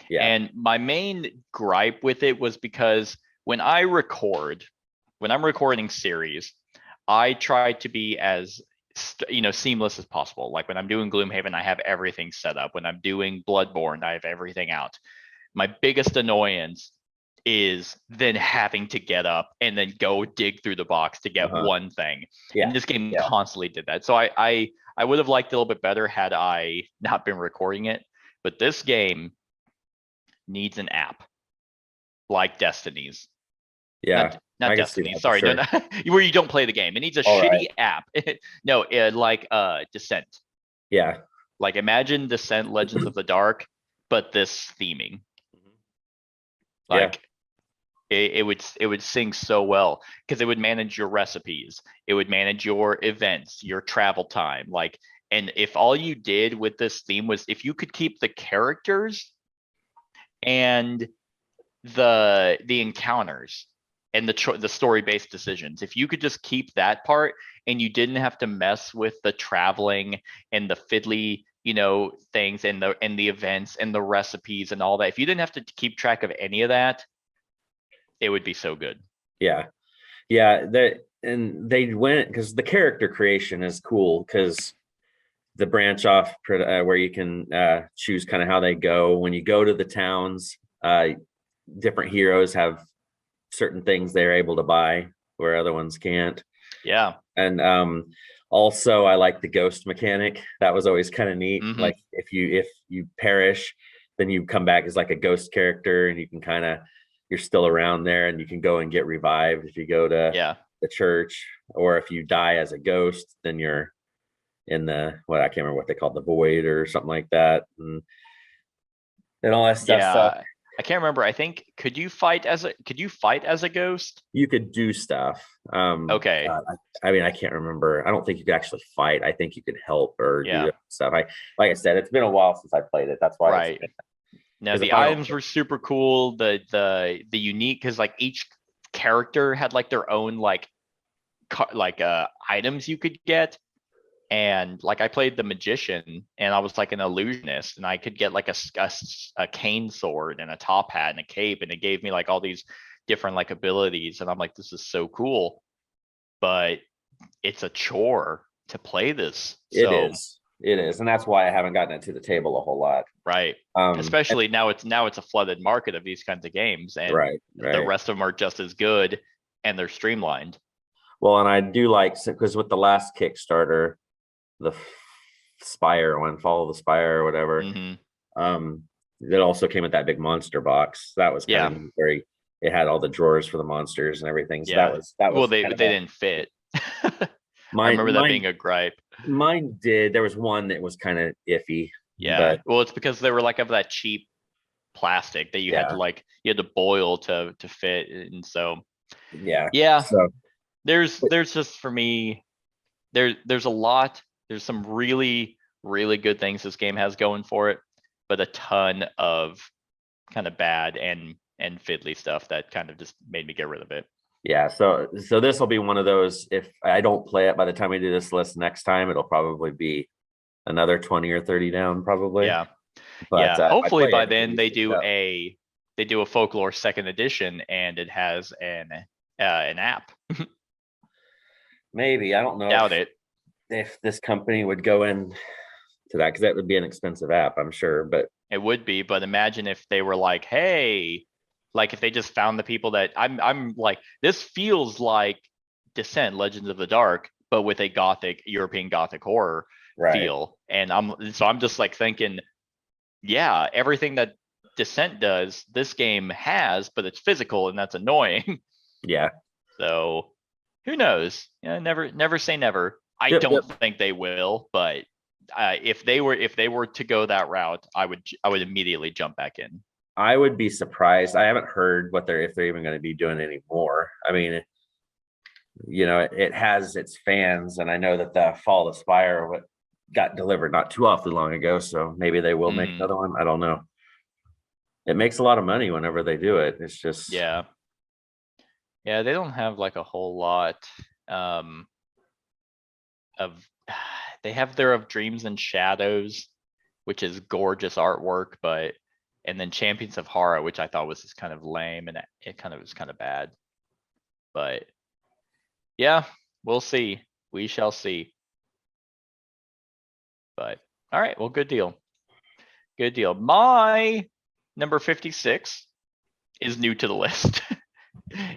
Yeah. And my main gripe with it was because when I'm recording series, I try to be as seamless as possible. Like when I'm doing Gloomhaven, I have everything set up. When I'm doing Bloodborne, I have everything out. My biggest annoyance is then having to get up and then go dig through the box to get one thing. Yeah. And this game Yeah. constantly did that. So I would have liked it a little bit better had I not been recording it. But this game needs an app like Destiny's. Yeah. Not I can see Destiny. that for Sorry, sure. no, where you don't play the game. It needs a All shitty app. No, like Descent. Yeah. Like imagine Descent Legends of the Dark, but this theming. Like it would sync so well because it would manage your recipes, it would manage your events, your travel time. Like, and if all you did with this theme was if you could keep the characters and the encounters and the story-based decisions, if you could just keep that part and you didn't have to mess with the traveling and the fiddly, you know, things and the events and the recipes and all that, if you didn't have to keep track of any of that, it would be so good. Yeah. And they went because the character creation is cool because the branch off where you can choose kind of how they go. When you go to the towns, different heroes have certain things they're able to buy where other ones can't. Yeah. And also I like the ghost mechanic. That was always kind of neat. Like if you perish, then you come back as like a ghost character and you can kind of, you're still around there and you can go and get revived if you go to the church, or if you die as a ghost, then you're in the, what, I can't remember what they called, the void or something like that. And all that stuff. Yeah. I can't remember. I think could you fight as a ghost? You could do stuff. Okay. I mean, I can't remember. I don't think you could actually fight. I think you could help or do stuff. Like I said, it's been a while since I played it. That's why. Right. No, the items were super cool. The unique, because like each character had like their own like items you could get. And like I played the magician and I was like an illusionist and I could get like a cane sword and a top hat and a cape, and it gave me like all these different like abilities. And I'm like, this is so cool, but it's a chore to play this. It is. And that's why I haven't gotten it to the table a whole lot. Right. Especially now it's a flooded market of these kinds of games, and the rest of them are just as good and they're streamlined. Well, and I do like, because with the last Kickstarter, the Spire one, Follow the Spire or whatever, it also came with that big monster box. That was kind of very, it had all the drawers for the monsters and everything. So that was well, they didn't fit. I remember that being a gripe. Mine did. There was one that was kind of iffy. Yeah. Well, it's because they were like of that cheap plastic that you had to boil to fit. And so so there's just, for me, there's a lot. There's some really, really good things this game has going for it, but a ton of kind of bad and fiddly stuff that kind of just made me get rid of it. Yeah, so this will be one of those, if I don't play it by the time we do this list next time, it'll probably be another 20 or 30 down, probably. Yeah. But hopefully by then they do a Folklore second edition and it has an app. Maybe. I don't know. Doubt it. If this company would go in to that, because that would be an expensive app, I'm sure. But it would be. But imagine if they were like, hey, like if they just found the people that I'm like, this feels like Descent Legends of the Dark, but with a European Gothic horror feel. And I'm just like thinking, yeah, everything that Descent does, this game has, but it's physical, and that's annoying. Yeah. So who knows? Yeah, never say never. I don't think they will, but if they were to go that route, I would immediately jump back in. I would be surprised. I haven't heard if they're even going to be doing any more. I mean, it has its fans, and I know that the Fall of Spire got delivered not too awfully long ago, so maybe they will make another one. I don't know. It makes a lot of money whenever they do it. It's just yeah, they don't have like a whole lot they have their Of Dreams and Shadows, which is gorgeous artwork, and then Champions of Horror, which I thought was just kind of lame, and it kind of was kind of bad. But yeah, we'll see. We shall see. But all right, well, good deal. My number 56 is new to the list.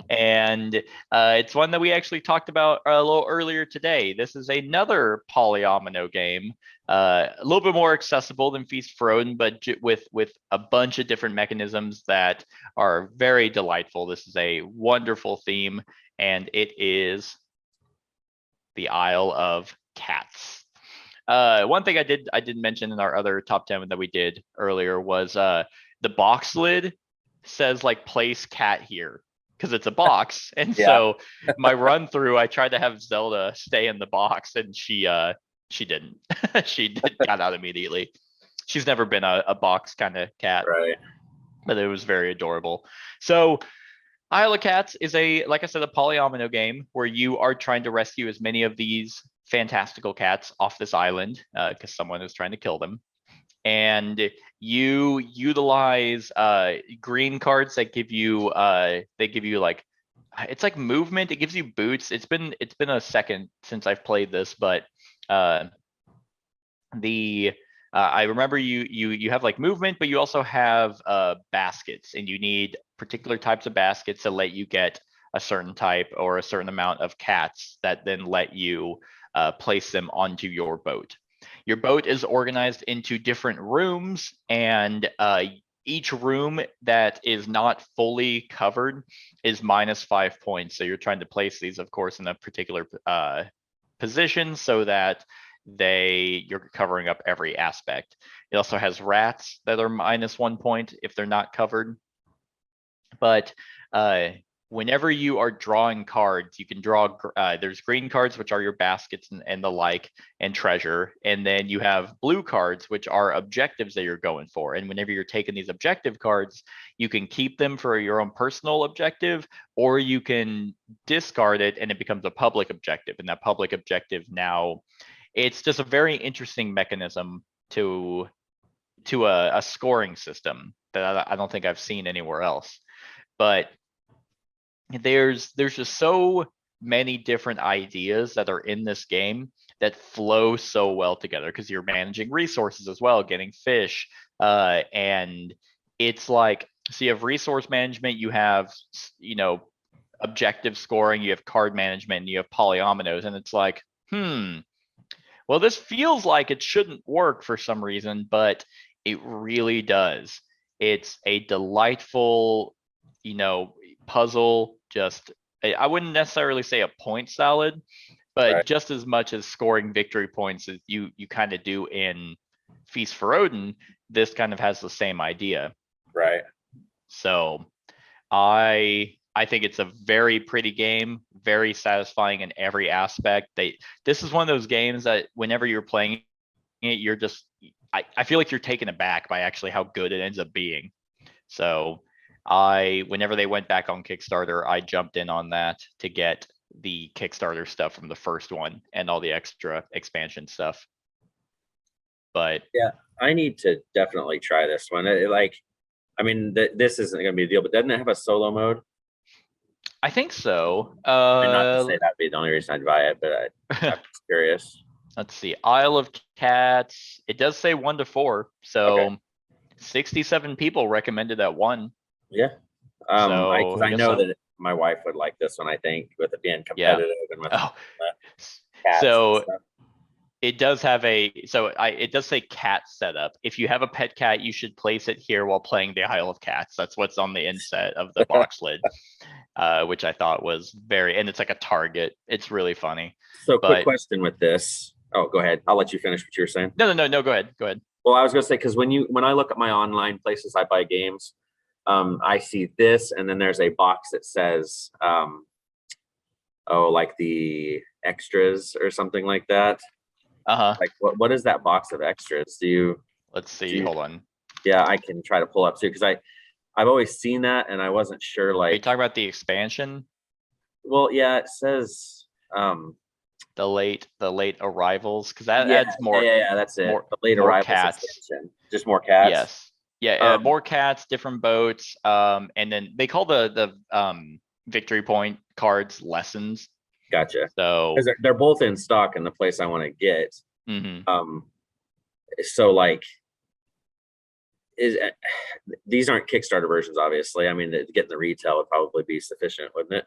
And it's one that we actually talked about a little earlier today. This is another polyomino game, a little bit more accessible than Feast for Odin, but with a bunch of different mechanisms that are very delightful. This is a wonderful theme, and it is the Isle of Cats. One thing I did mention in our other top 10 that we did earlier was the box lid says like place cat here because it's a box. And so my run through, I tried to have Zelda stay in the box, and she didn't. Got out immediately. She's never been a box kind of cat, Right. but it was very adorable. So Isle of Cats is like I said, a polyomino game where you are trying to rescue as many of these fantastical cats off this island because someone is trying to kill them. And you utilize green cards that give you like, it's like movement. It gives you boots. It's been a second since I've played this, but I remember you have like movement, but you also have baskets, and you need particular types of baskets to let you get a certain type or a certain amount of cats that then let you place them onto your boat. Your boat is organized into different rooms, and each room that is not fully covered is -5 points. So you're trying to place these, of course, in a particular position so that you're covering up every aspect. It also has rats that are -1 point if they're not covered. But whenever you are drawing cards, you can draw, there's green cards, which are your baskets and the like, and treasure. And then you have blue cards, which are objectives that you're going for. And whenever you're taking these objective cards, you can keep them for your own personal objective, or you can discard it and it becomes a public objective. And that public objective now, it's just a very interesting mechanism to a scoring system that I don't think I've seen anywhere else. But there's just so many different ideas that are in this game that flow so well together because you're managing resources as well, getting fish, and it's like, so you have resource management, you have objective scoring, you have card management, and you have polyominoes, and it's like, well, this feels like it shouldn't work for some reason, but it really does. It's a delightful puzzle. Just, I wouldn't necessarily say a point salad, but Right. just as much as scoring victory points as you kind of do in Feast for Odin, this kind of has the same idea. Right. So I think it's a very pretty game, very satisfying in every aspect. This is one of those games that whenever you're playing it, you're just, I feel like you're taken aback by actually how good it ends up being. So whenever they went back on Kickstarter, I jumped in on that to get the Kickstarter stuff from the first one and all the extra expansion stuff. But yeah, I need to definitely try this one. This isn't going to be a deal, but doesn't it have a solo mode? I think so. Not to say that'd be the only reason I'd buy it, but I'm just curious. Let's see. Isle of Cats. It does say 1 to 4. So okay. 67 people recommended that one. Yeah. So I know that my wife would like this one, I think, with it being competitive and with cats. So it does have it does say cat setup. If you have a pet cat, you should place it here while playing the Isle of Cats. That's what's on the inset of the box lid, which I thought was and it's like a target. It's really funny. So quick question with this. Oh, go ahead. I'll let you finish what you were saying. No, go ahead. Well, I was going to say, because when I look at my online places I buy games, I see this, and then there's a box that says, like the extras or something like that. Like what is that box of extras? Let's see. Hold on. Yeah, I can try to pull up too, because I've always seen that, and I wasn't sure. Like, are you talking about the expansion? Well, yeah, it says the late arrivals, because that adds more. Yeah, that's it. The late arrivals cats. Expansion. Just more cats. Yes. Yeah, more cats, different boats, and then they call the victory point cards lessons. Gotcha. So they're both in stock in the place I want to get. So like, is these aren't Kickstarter versions, obviously. I mean, getting the retail would probably be sufficient, wouldn't it?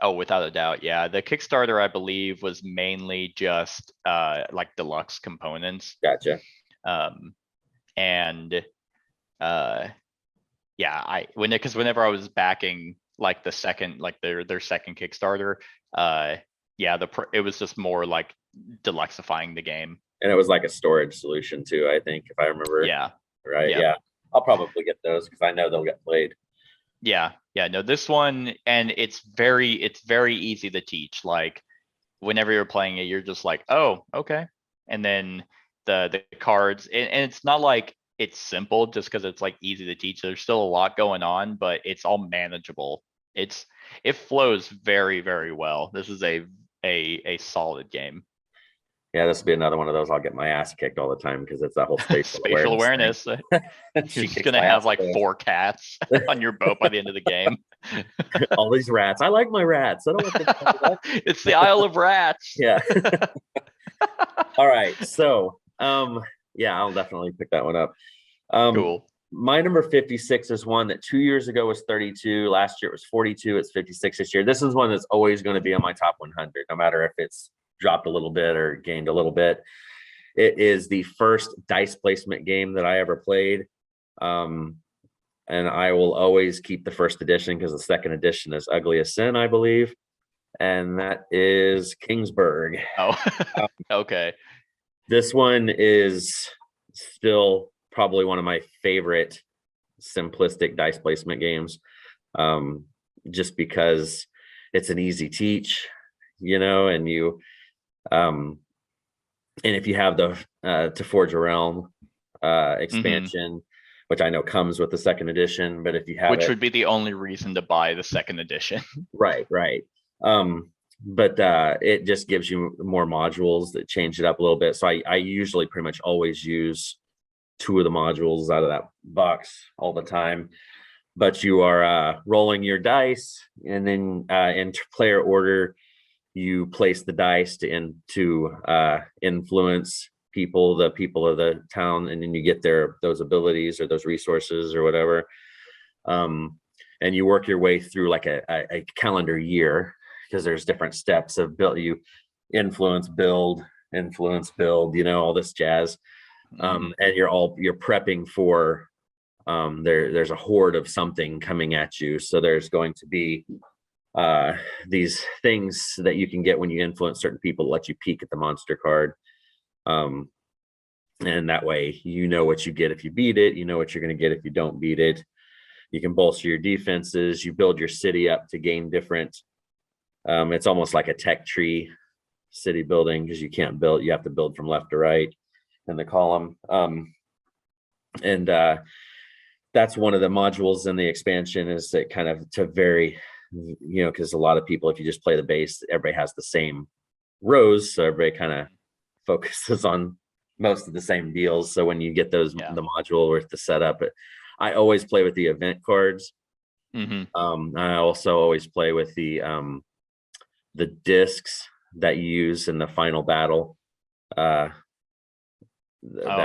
Oh, without a doubt, yeah. The Kickstarter, I believe, was mainly just like deluxe components. Gotcha. And yeah, because whenever I was backing like the second, like their second Kickstarter, yeah, it was just more like deluxifying the game. And it was like a storage solution too, I think, if I remember. Yeah, Right. yeah. Yeah. I'll probably get those because I know they'll get played. Yeah, yeah, no, this one, and it's very easy to teach. Like whenever you're playing it, you're just like, oh, okay. And then the cards, and it's not like it's simple just because it's like easy to teach. There's still a lot going on, but it's all manageable. It flows very, very well. This is a solid game. Yeah, this will be another one of those. I'll get my ass kicked all the time because it's that whole Spatial awareness. thing. You're She just kicks gonna my have ass like away. 4 cats on your boat by the end of the game. All these rats. I like my rats. I don't want to. It's the Isle of Rats. Yeah. All right. So, yeah, I'll definitely pick that one up. Cool. My number 56 is one that 2 years ago was 32. Last year it was 42. It's 56 this year. This is one that's always going to be on my top 100, no matter if it's dropped a little bit or gained a little bit. It is the first dice placement game that I ever played. And I will always keep the first edition because the second edition is ugly as sin, I believe. And that is Kingsburg. Oh, okay. This one is still probably one of my favorite simplistic dice placement games. Just because it's an easy teach, and you and if you have the To Forge a Realm expansion, which I know comes with the second edition, but if you have which would be the only reason to buy the second edition. right. But it just gives you more modules that change it up a little bit. So I usually pretty much always use 2 of the modules out of that box all the time. But you are rolling your dice, and then in player order, you place the dice to influence the people of the town, and then you get those abilities or those resources or whatever. And you work your way through like a calendar year, because there's different steps of build. You influence, build, all this jazz. And you're prepping for there's a horde of something coming at you. So there's going to be these things that you can get when you influence certain people, let you peek at the monster card. And that way, what you get if you beat it, what you're going to get if you don't beat it. You can bolster your defenses. You build your city up to gain different. It's almost like a tech tree city building, because you have to build from left to right in the column. And that's one of the modules in the expansion, is that kind of to vary, because a lot of people, if you just play the base, everybody has the same rows. So everybody kind of focuses on most of the same deals. So when you get the module with the setup, I always play with the event cards. I also always play with the discs that you use in the final battle. I'm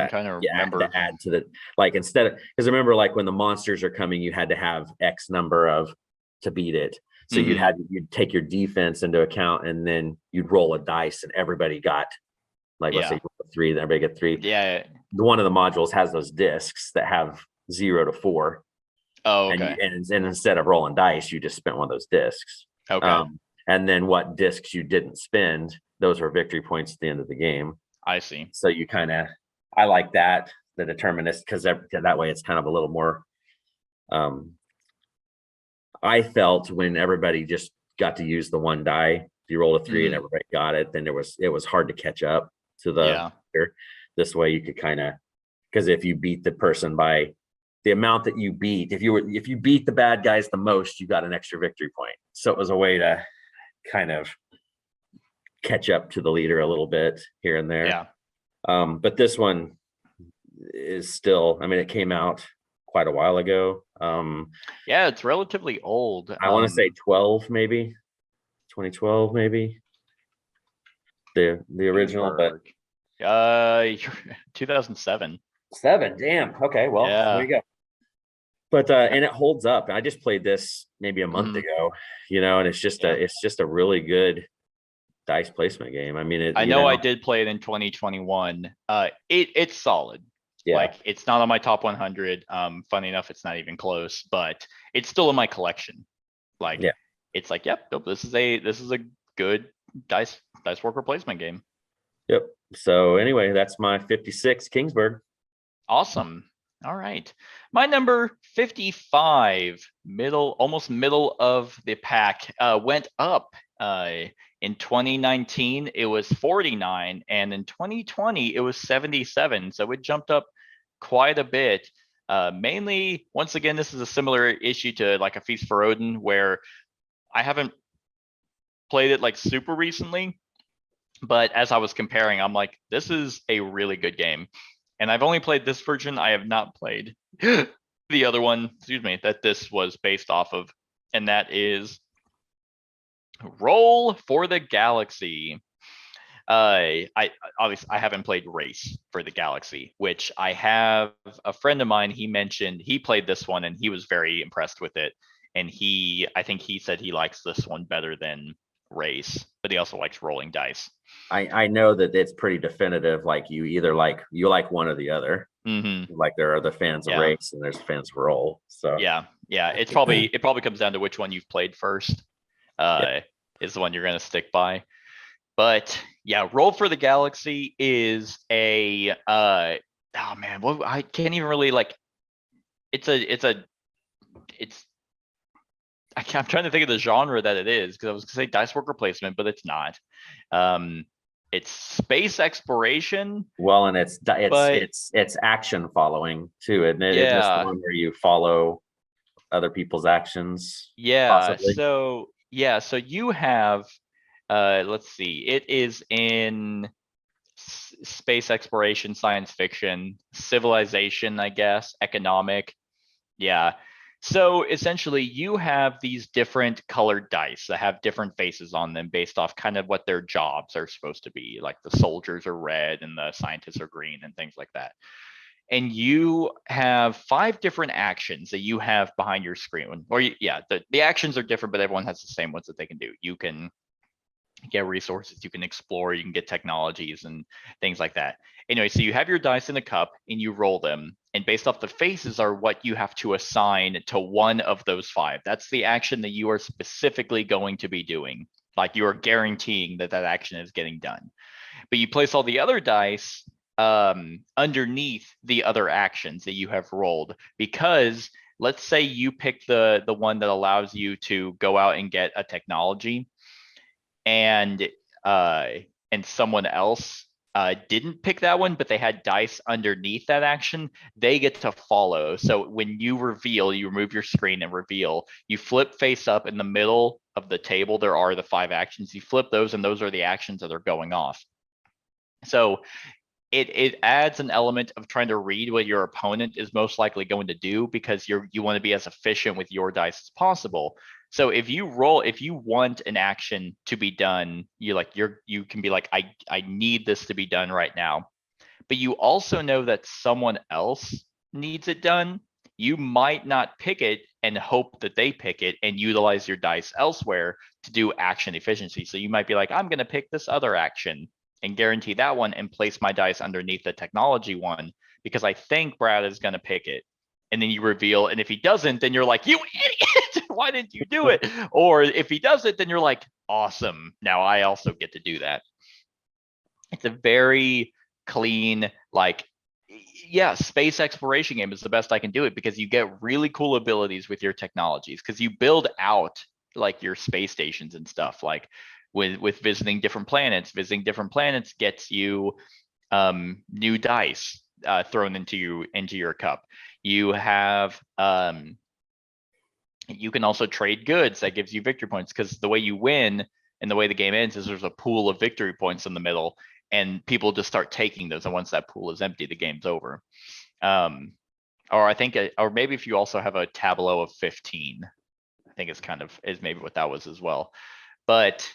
trying to remember. To add to the, like, instead of, because remember, like when the monsters are coming, you had to have X number of to beat it. So you'd take your defense into account, and then you'd roll a dice, and everybody got, like, let's say 3, then everybody get 3. Yeah. One of the modules has those discs that have 0 to 4. Oh, okay. And instead of rolling dice, you just spent one of those discs. Okay. And then what discs you didn't spend, those are victory points at the end of the game. I see. So you I like that, the determinist, because that way it's kind of a little more. I felt when everybody just got to use the one die, if you rolled a 3 and everybody got it, then it was hard to catch up to the. This way you could because if you beat the person by the amount that you beat, if you beat the bad guys the most, you got an extra victory point. So it was a way to kind of catch up to the leader a little bit here and there. Yeah. But this one is still, it came out quite a while ago. Yeah, it's relatively old. I want to say 2012 maybe. The original, but 2007. 7, damn. Okay, well, there you Yeah. go. But and it holds up. I just played this maybe a month Mhm. ago, and Yeah. it's just a really good dice placement game. I mean, I know I did play it in 2021. It's solid. yeah, Like it's not on my top 100. Funny enough, it's not even close, but it's still in my collection. Like yeah, it's like, yep, nope, this is a good dice work replacement game. yep. So anyway, that's my 56 Kingsburg. Awesome. All right. My number 55, almost middle of the pack, went up. In 2019, it was 49, and in 2020, it was 77. So it jumped up quite a bit. Mainly, once again, this is a similar issue to like a Feast for Odin, where I haven't played it like super recently, but as I was comparing, I'm like, this is a really good game. And I've only played this version. I have not played the other one, excuse me, that this was based off of. And that is Roll for the Galaxy. I obviously I haven't played Race for the Galaxy, which I have a friend of mine. He mentioned he played this one and he was very impressed with it. And I think he said he likes this one better than Race, but he also likes rolling dice. I know that it's pretty definitive. Like you like one or the other. Mm-hmm. Like there are the fans of Yeah. race and there's fans of roll. So Yeah. It probably comes down to which one you've played first. yeah. Is the one you're gonna stick by. But yeah, Roll for the Galaxy is a oh man, what I can't even really like it's I'm trying to think of the genre that it is because I was gonna say dice work replacement, but it's not. Um it's space exploration, Well, and it's but it's action following too, isn't it? Isn't this the yeah, one where you follow other people's actions, yeah. possibly? So you have let's see, it is in space exploration, science fiction, civilization, I guess, economic. Yeah. So essentially, you have these different colored dice that have different faces on them based off kind of what their jobs are supposed to be. Like the soldiers are red and the scientists are green and things like that. And you have 5 different actions that you have behind your screen. Or yeah, the actions are different, but everyone has the same ones that they can do. You can get resources, you can explore, you can get technologies and things like that. Anyway, so you have your dice in a cup and you roll them, and based off the faces are what you have to assign to one of those 5. That's the action that you are specifically going to be doing. Like you are guaranteeing that that action is getting done. But you place all the other dice underneath the other actions that you have rolled, because let's say you pick the one that allows you to go out and get a technology, and uh and someone else didn't pick that one, but they had dice underneath that action, they get to follow. So when you reveal, you remove your screen and reveal, you flip face up in the middle of the table. There are the 5 actions. You flip those, and those are the actions that are going off. So it adds an element of trying to read what your opponent is most likely going to do, because you want to be as efficient with your dice as possible. So if you want an action to be done, you can be like, I need this to be done right now. But you also know that someone else needs it done. You might not pick it and hope that they pick it and utilize your dice elsewhere to do action efficiency. So you might be like, I'm going to pick this other action and guarantee that one and place my dice underneath the technology one because I think Brad is going to pick it. And then you reveal, and if he doesn't, then you're like, you idiot, why didn't you do it? Or if he does it, then you're like, awesome, now I also get to do that. It's a very clean, like, yeah, space exploration game is the best I can do it, because you get really cool abilities with your technologies, because you build out like your space stations and stuff. Like with visiting different planets gets you new dice thrown into your cup. You have you can also trade goods that gives you victory points, because the way you win and the way the game ends is there's a pool of victory points in the middle, and people just start taking those, and once that pool is empty, the game's over. Or I think, or maybe if you also have a tableau of 15, I think is maybe what that was as well. But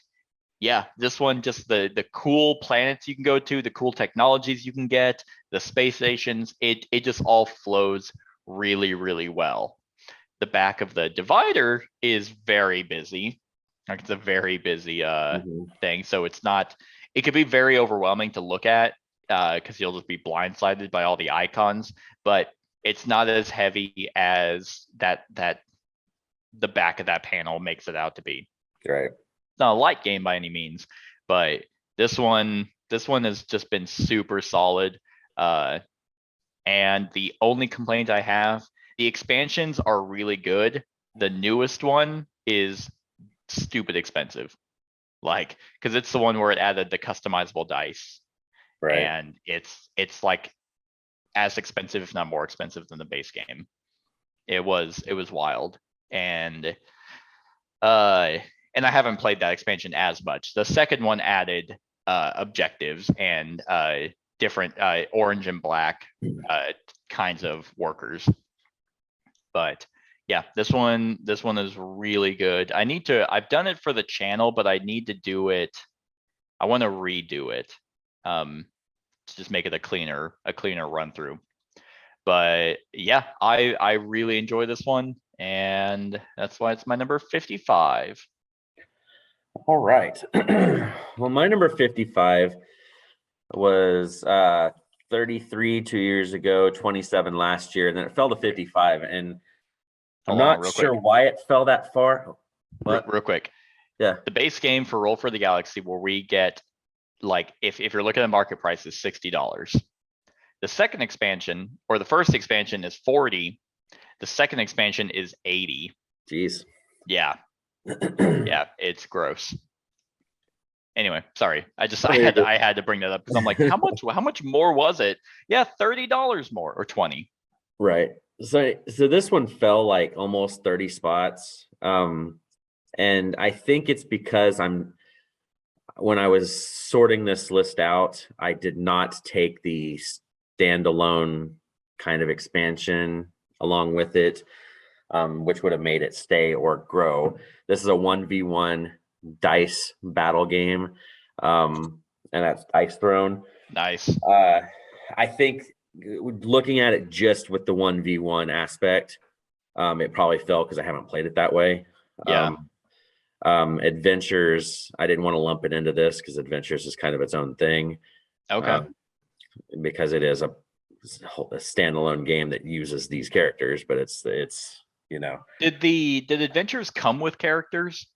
yeah, this one, just the cool planets you can go to, the cool technologies you can get, the space stations, it just all flows really, really well. The back of the divider is very busy. Like, it's a very busy thing. So it's not, it could be very overwhelming to look at, because you'll just be blindsided by all the icons, but it's not as heavy as that the back of that panel makes it out to be. Right. It's not a light game by any means, but this one has just been super solid. And the only complaint I have, the expansions are really good. The newest one is stupid expensive. Like, because it's the one where it added the customizable dice. Right. And it's like as expensive, if not more expensive than the base game. It was wild. And I haven't played that expansion as much. The second one added objectives and different orange and black kinds of workers. But yeah, this one is really good. I've done it for the channel, but I need to do it. I want to redo it. To just make it a cleaner run through. But yeah, I really enjoy this one, and that's why it's my number 55. All right. Well, my number 55 was 33 2 years ago, 27 last year, and then it fell to 55. And I'm not sure why it fell that far. Real quick. Yeah. The base game for Roll for the Galaxy, where we get, like, if you're looking at market price, is $60. The second expansion, or the first expansion, is 40. The second expansion is 80. Jeez. Yeah. Yeah, it's gross. Anyway, sorry. I had to bring that up because I'm like, how much more was it? Yeah, $30 more, or 20. Right. So this one fell like almost 30 spots. And I think it's because when I was sorting this list out, I did not take the standalone kind of expansion along with it, which would have made it stay or grow. This is a 1v1 dice battle game, and that's Dice Throne. Nice. I think looking at it just with the 1v1 aspect, it probably fell because I haven't played it that way. Yeah. Adventures, I didn't want to lump it into this because Adventures is kind of its own thing. Okay. Because it is a standalone game that uses these characters, but it's Did Adventures come with characters,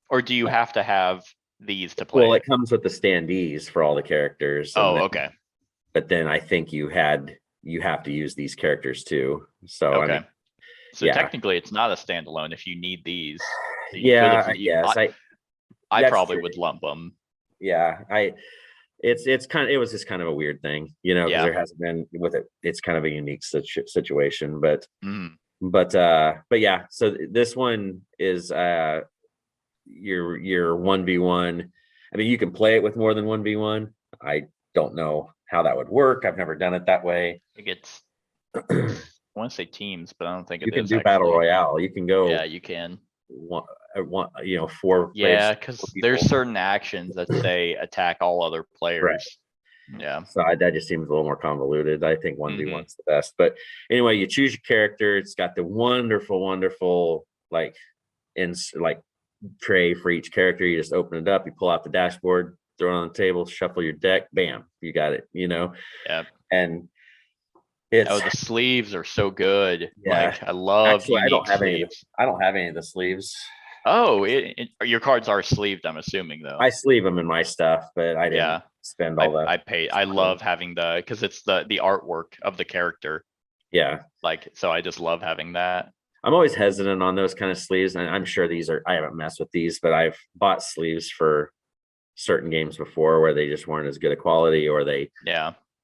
or do you have to have these to play? Well, it comes with the standees for all the characters. Oh, okay. But then I think you have to use these characters too. So okay. I mean, so technically, it's not a standalone if you need these. So yes, I probably would lump them. Yeah, it was just kind of a weird thing, because there hasn't been with it. It's kind of a unique situation, but yeah. So this one is your 1v1. I mean, you can play it with more than 1v1. I don't know how that would work. I've never done it that way. I think it's I want to say teams, but I don't think you can do battle royale. You can go. Yeah, you can. One, 4. Yeah, because there's certain actions that say attack all other players. Right. Yeah. So that just seems a little more convoluted. I think 1v1's the best. But anyway, you choose your character. It's got the wonderful tray for each character. You just open it up. You pull out the dashboard, throw it on the table, shuffle your deck. Bam, you got it. Yeah. And the sleeves are so good. Yeah. Like, I love. Actually, I don't have any of the sleeves. Oh, your cards are sleeved, I'm assuming, though. I sleeve them in my stuff, but I didn't spend all that. I love having because it's the artwork of the character. Yeah. So I just love having that. I'm always hesitant on those kind of sleeves, and I'm sure I haven't messed with these, but I've bought sleeves for certain games before where they just weren't as good a quality, or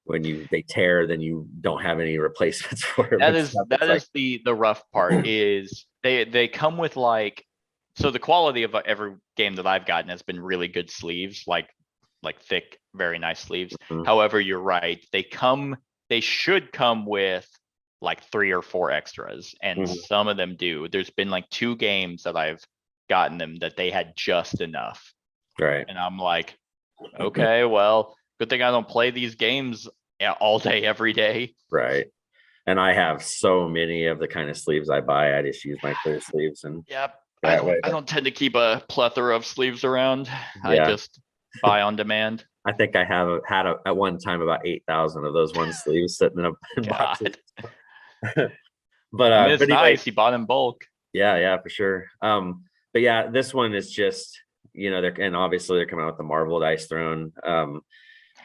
when they tear, then you don't have any replacements for it. That is the rough part is they come with so the quality of every game that I've gotten has been really good sleeves, like thick, very nice sleeves. Mm-hmm. However, you're right. They should come with 3 or 4 extras, and some of them do. There's been 2 games that I've gotten them that they had just enough. Right. And I'm like, okay, well, good thing I don't play these games all day, every day. Right. And I have so many of the kind of sleeves I buy. I just use my clear sleeves and Yep. that way. I don't tend to keep a plethora of sleeves around. I Yeah. just buy on demand. I think I have had at one time about 8,000 of those one sleeves sitting in boxes. God. But I mean, it's anyway, nice. You bought in bulk. yeah, for sure. But yeah, this one is just, and obviously they're coming out with the Marvel Dice Throne.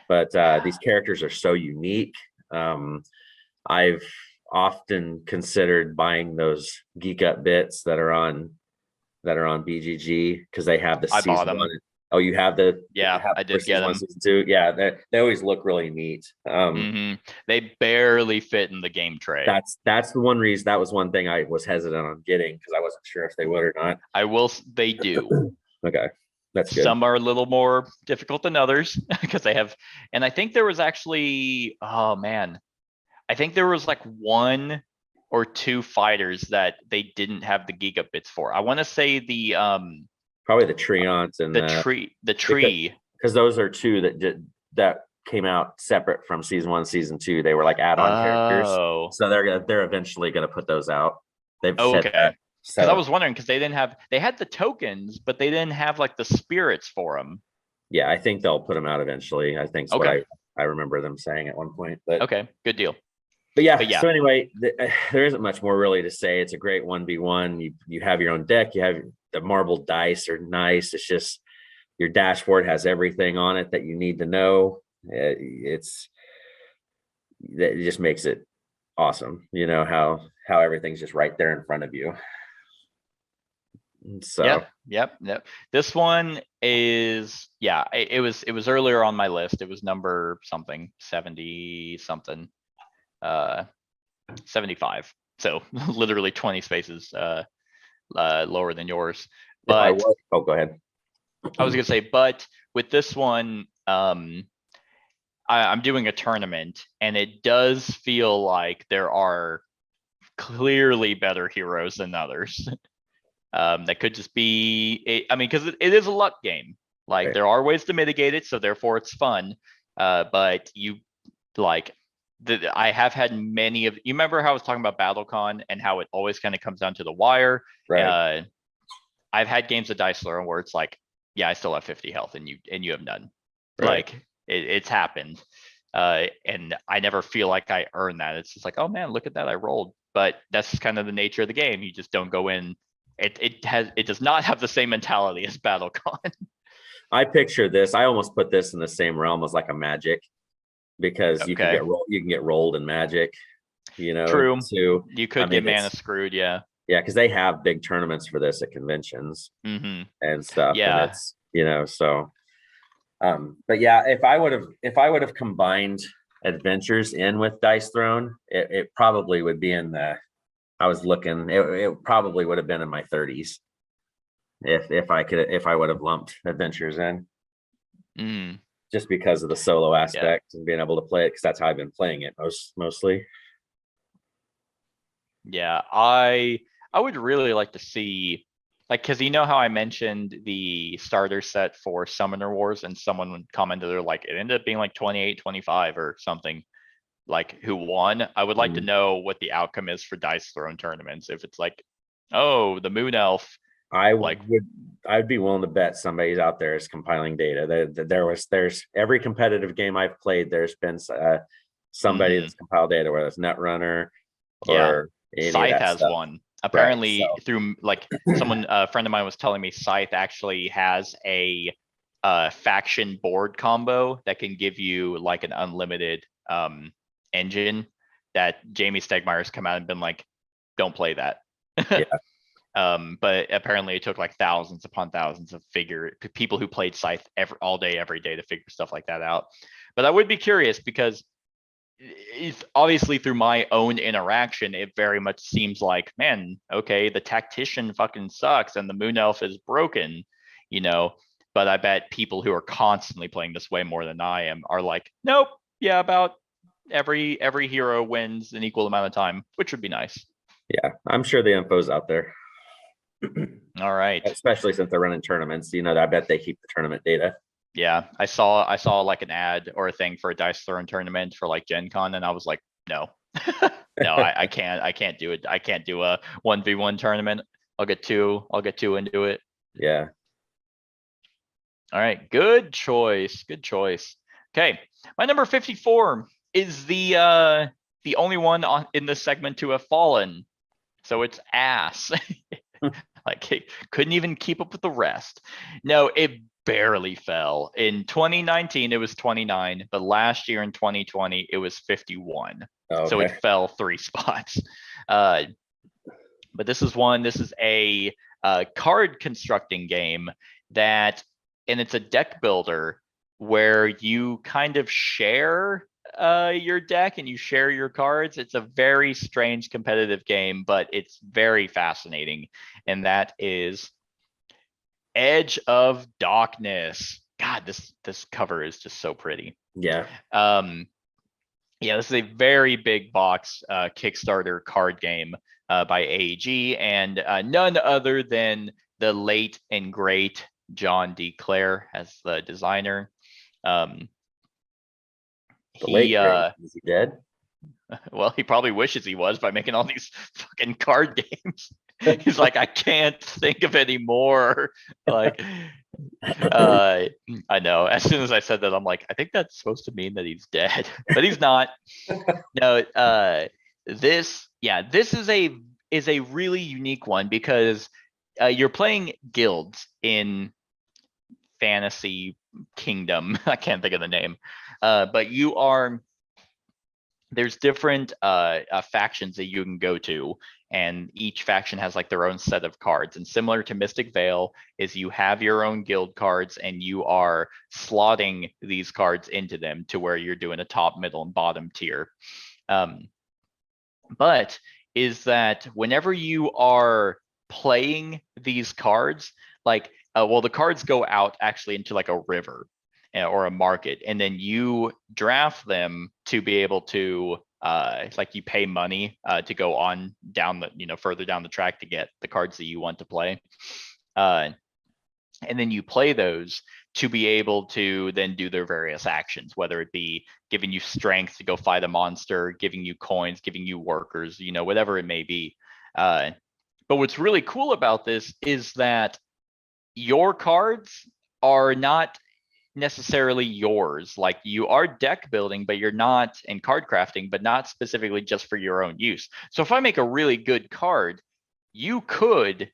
But these characters are so unique. I've often considered buying those Geek Up bits that are on BGG because they have the I bought season them. one. Oh, you have the Yeah, I did get season one, them. season two. Yeah, they always look really neat. They barely fit in the game tray. That's the one reason. That was one thing I was hesitant on getting because I wasn't sure if they would or not. They do. Okay, that's good. Some are a little more difficult than others because they have, and I think there was actually, oh man, I think there was like 1 or 2 fighters that they didn't have the Giga bits for. I want to say the Probably the Treant and the tree, because those are 2 that came out separate from season 1, season 2. They were like add-on characters, so they're eventually gonna put those out. They've said that. Because I was wondering because they had the tokens, but they didn't have like the spirits for them. Yeah, I think they'll put them out eventually. I think what I remember them saying at one point. But okay, good deal. But yeah. So anyway, there isn't much more really to say. It's a great 1v1. You have your own deck. You have the marble dice are nice. It's just your dashboard has everything on it that you need to know. It just makes it awesome. How everything's just right there in front of you. So yep. This one is it was earlier on my list. It was number something 70 something 75. So literally 20 spaces lower than yours. But go ahead. I was gonna say, but with this one, I'm doing a tournament, and it does feel like there are clearly better heroes than others. That could just be, I mean, because it is a luck game. Like there are ways to mitigate it, so therefore it's fun. But you like. I have had many of you remember how I was talking about BattleCon and how it always kind of comes down to the wire. Right. I've had games of Dice Throne where it's like, yeah, I still have 50 health and you have none. Right. Like it's happened. And I never feel like I earn that. It's just like, oh man, look at that, I rolled. But that's just kind of the nature of the game. You just don't go in. It does not have the same mentality as BattleCon. I picture this. I almost put this in the same realm as like a Magic. Because you can get rolled in Magic, True. Too. You could get mana screwed, yeah. Yeah, because they have big tournaments for this at conventions and stuff. Yeah. And it's so. But yeah, if I would have combined adventures in with Dice Throne, it probably would be in the. I was looking. It probably would have been in my 30s. If I would have lumped adventures in. Just because of the solo aspect and being able to play it, because that's how I've been playing it mostly. Yeah, I would really like to see, like, because how I mentioned the starter set for Summoner Wars, and someone commented they're like, it ended up being like 28, 25 or something, like who won. I would like to know what the outcome is for Dice Throne tournaments. If it's like, oh, the Moon Elf. I'd be willing to bet somebody's out there is compiling data. There's every competitive game I've played. There's been somebody that's compiled data, whether it's Netrunner or Scythe has one. Apparently, through like someone, a friend of mine was telling me, Scythe actually has a faction board combo that can give you like an unlimited engine. That Jamie Stegmaier's come out and been like, don't play that. Yeah. But apparently it took like thousands upon thousands of people who played Scythe all day, every day to figure stuff like that out. But I would be curious because it's obviously through my own interaction, it very much seems like, man, okay, the tactician fucking sucks and the Moon Elf is broken, but I bet people who are constantly playing this way more than I am are like, nope, yeah, about every hero wins an equal amount of time, which would be nice. Yeah, I'm sure the info's out there. All right. Especially since they're running tournaments. I bet they keep the tournament data. Yeah, I saw like an ad or a thing for a dice throwing tournament for like Gen Con, and I was like, no. No, I can't do it. I can't do a 1v1 tournament. I'll get two into it. Yeah. All right, good choice. Good choice. Okay, my number 54 is the only one in this segment to have fallen. So it's ass. Like it couldn't even keep up with the rest. No, it barely fell. In 2019, it was 29, but last year in 2020, it was 51. Oh, So it okay. fell 3 spots. But this is a card constructing game and it's a deck builder where you kind of share your deck and you share your cards. It's a very strange competitive game, but it's very fascinating. And that is Edge of Darkness. God, this cover is just so pretty. Yeah. Yeah, this is a very big box Kickstarter card game by AEG and none other than the late and great John D. Clare as the designer. The late great. Is he dead? Well, he probably wishes he was by making all these fucking card games. He's like, I can't think of any more. Like, I know. As soon as I said that, I'm like, I think that's supposed to mean that he's dead, but he's not. No, this is a really unique one because you're playing guilds in Fantasy Kingdom. I can't think of the name, but there's different factions that you can go to, and each faction has like their own set of cards. And similar to Mystic Vale is you have your own guild cards and you are slotting these cards into them to where you're doing a top, middle, and bottom tier. But is that whenever you are playing these cards, like, well, the cards go out actually into like a river or a market, and then you draft them to be able to like you pay money to go on down the further down the track to get the cards that you want to play, and then you play those to be able to then do their various actions, whether it be giving you strength to go fight a monster, giving you coins, giving you workers, whatever it may be. But what's really cool about this is that your cards are not necessarily yours. Like, you are deck building, but you're not in card crafting, but not specifically just for your own use. So if I make a really good card, you could